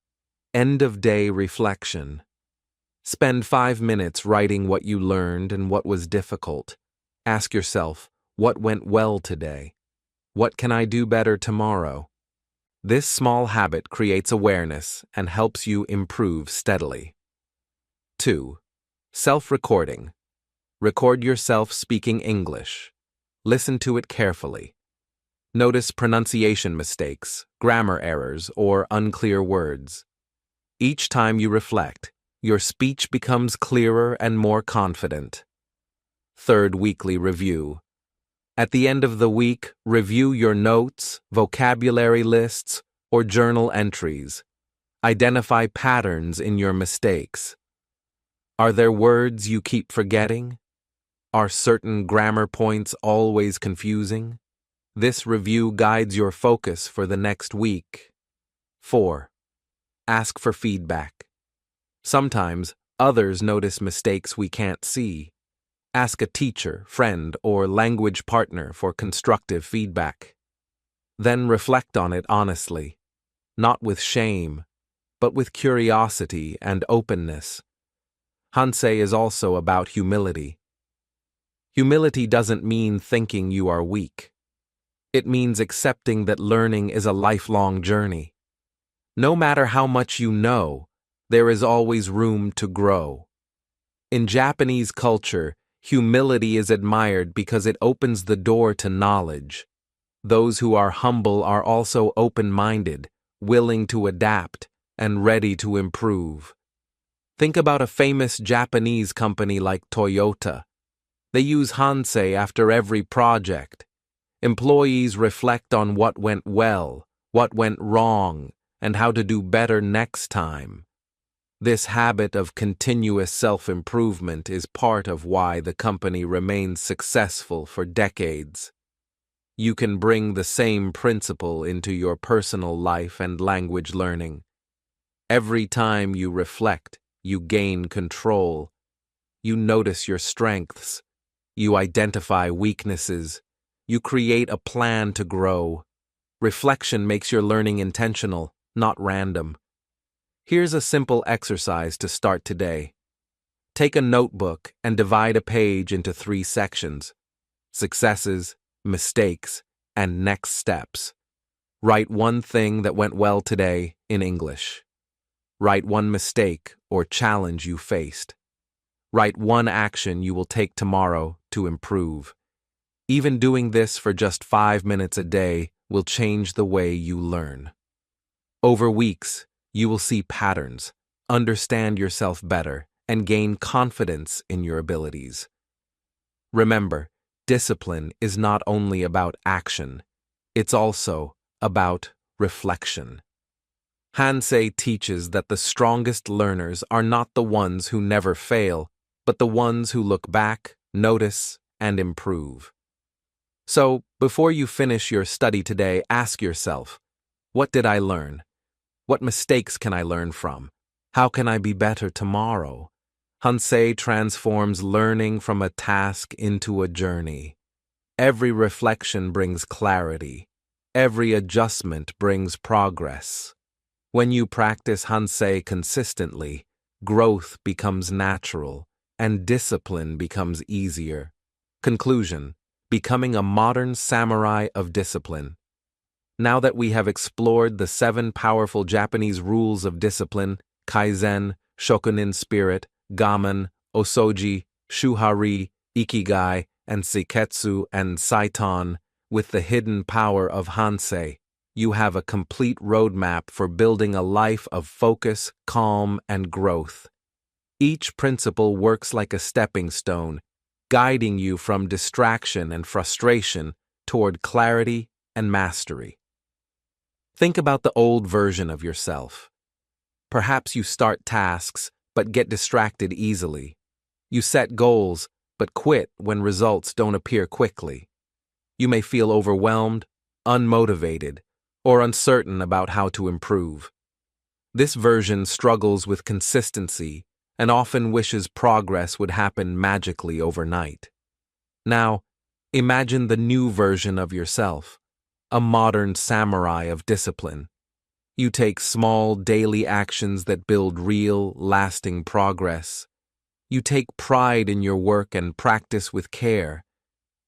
End-of-day reflection. Spend 5 minutes writing what you learned and what was difficult. Ask yourself, what went well today? What can I do better tomorrow? This small habit creates awareness and helps you improve steadily. 2. Self-recording. Record yourself speaking English. Listen to it carefully. Notice pronunciation mistakes, grammar errors, or unclear words. Each time you reflect, your speech becomes clearer and more confident. 3rd weekly review. At the end of the week, review your notes, vocabulary lists, or journal entries. Identify patterns in your mistakes. Are there words you keep forgetting? Are certain grammar points always confusing? This review guides your focus for the next week. 4. Ask for feedback. Sometimes, others notice mistakes we can't see. Ask a teacher, friend, or language partner for constructive feedback. Then reflect on it honestly, not with shame, but with curiosity and openness. Hansei is also about humility. Humility doesn't mean thinking you are weak. It means accepting that learning is a lifelong journey. No matter how much you know, there is always room to grow. In Japanese culture, humility is admired because it opens the door to knowledge. Those who are humble are also open-minded, willing to adapt, and ready to improve. Think about a famous Japanese company like Toyota. They use Hansei after every project. Employees reflect on what went well, what went wrong, and how to do better next time. This habit of continuous self-improvement is part of why the company remains successful for decades. You can bring the same principle into your personal life and language learning. Every time you reflect, you gain control. You notice your strengths. You identify weaknesses. You create a plan to grow. Reflection makes your learning intentional, not random. Here's a simple exercise to start today. Take a notebook and divide a page into 3 sections: successes, mistakes, and next steps. Write one thing that went well today in English. Write one mistake or challenge you faced. Write one action you will take tomorrow to improve. Even doing this for just 5 minutes a day will change the way you learn. Over weeks, you will see patterns, understand yourself better, and gain confidence in your abilities. Remember, discipline is not only about action, it's also about reflection. Hansei teaches that the strongest learners are not the ones who never fail, but the ones who look back, notice, and improve. So, before you finish your study today, ask yourself, what did I learn? What mistakes can I learn from? How can I be better tomorrow? Hansei transforms learning from a task into a journey. Every reflection brings clarity. Every adjustment brings progress. When you practice Hansei consistently, growth becomes natural, and discipline becomes easier. Conclusion: becoming a modern samurai of discipline. Now that we have explored the 7 powerful Japanese rules of discipline, Kaizen, Shokunin spirit, Gamen, Osoji, Shuhari, Ikigai, and Seiketsu and Saiton, with the hidden power of Hansei, you have a complete roadmap for building a life of focus, calm, and growth. Each principle works like a stepping stone, guiding you from distraction and frustration toward clarity and mastery. Think about the old version of yourself. Perhaps you start tasks but get distracted easily. You set goals but quit when results don't appear quickly. You may feel overwhelmed, unmotivated, or uncertain about how to improve. This version struggles with consistency and often wishes progress would happen magically overnight. Now, imagine the new version of yourself, a modern samurai of discipline. You take small daily actions that build real, lasting progress. You take pride in your work and practice with care.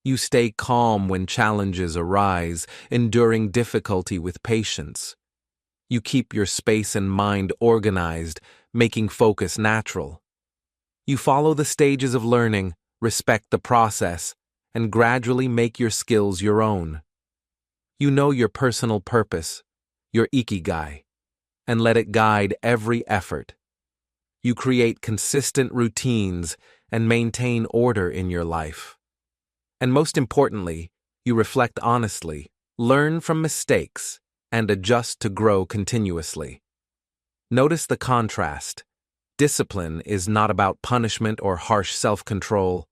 You stay calm when challenges arise, enduring difficulty with patience. You keep your space and mind organized, making focus natural. You follow the stages of learning, respect the process, and gradually make your skills your own. You know your personal purpose, your ikigai, and let it guide every effort. You create consistent routines and maintain order in your life. And most importantly, You reflect honestly, learn from mistakes, and adjust to grow continuously. Notice the contrast. Discipline is not about punishment or harsh self-control.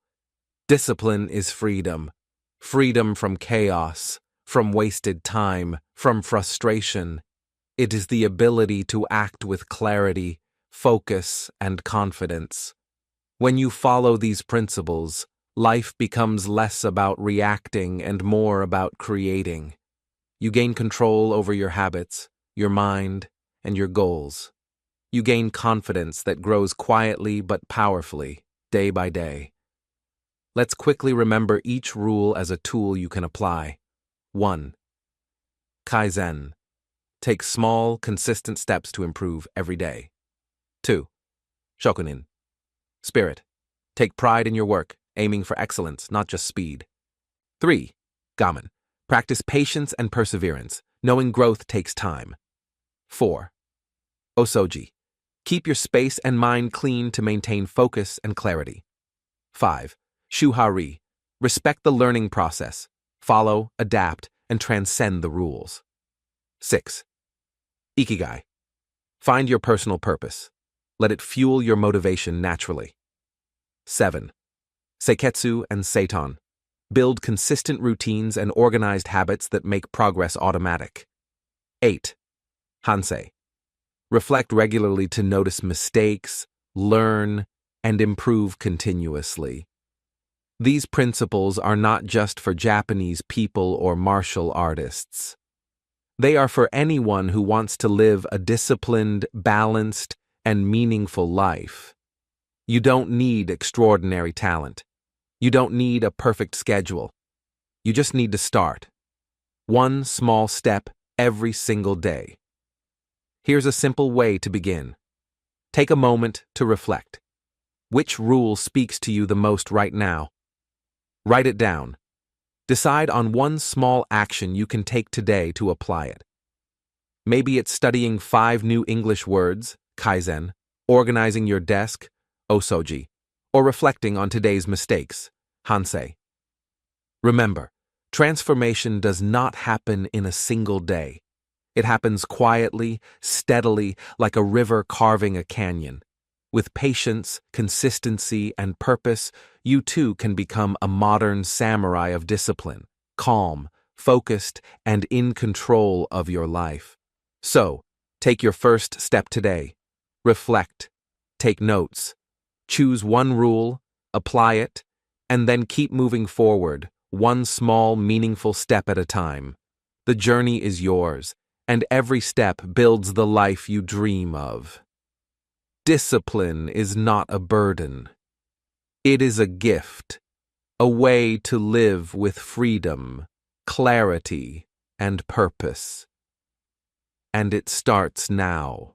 Discipline is freedom. Freedom from chaos, from wasted time, from frustration. It is the ability to act with clarity, focus, and confidence. When you follow these principles, life becomes less about reacting and more about creating. You gain control over your habits, your mind, and your goals. You gain confidence that grows quietly but powerfully, day by day. Let's quickly remember each rule as a tool you can apply. 1. Kaizen. Take small, consistent steps to improve every day. 2. Shokunin. Spirit. Take pride in your work, aiming for excellence, not just speed. 3. Gamen. Practice patience and perseverance, knowing growth takes time. 4. Osoji. Keep your space and mind clean to maintain focus and clarity. 5. Shuhari. Respect the learning process. Follow, adapt, and transcend the rules. 6. Ikigai. Find your personal purpose. Let it fuel your motivation naturally. 7. Seiketsu and Seiton. Build consistent routines and organized habits that make progress automatic. 8. Hansei. Reflect regularly to notice mistakes, learn, and improve continuously. These principles are not just for Japanese people or martial artists. They are for anyone who wants to live a disciplined, balanced, and meaningful life. You don't need extraordinary talent. You don't need a perfect schedule. You just need to start. One small step every single day. Here's a simple way to begin. Take a moment to reflect. Which rule speaks to you the most right now? Write it down. Decide on one small action you can take today to apply it. Maybe it's studying 5 new English words, Kaizen, organizing your desk, Osoji, or reflecting on today's mistakes, Hansei. Remember, transformation does not happen in a single day. It happens quietly, steadily, like a river carving a canyon. With patience, consistency, and purpose, you too can become a modern samurai of discipline, calm, focused, and in control of your life. So, take your first step today. Reflect, take notes, choose one rule, apply it, and then keep moving forward, one small, meaningful step at a time. The journey is yours, and every step builds the life you dream of. Discipline is not a burden. It is a gift, a way to live with freedom, clarity, and purpose. And it starts now.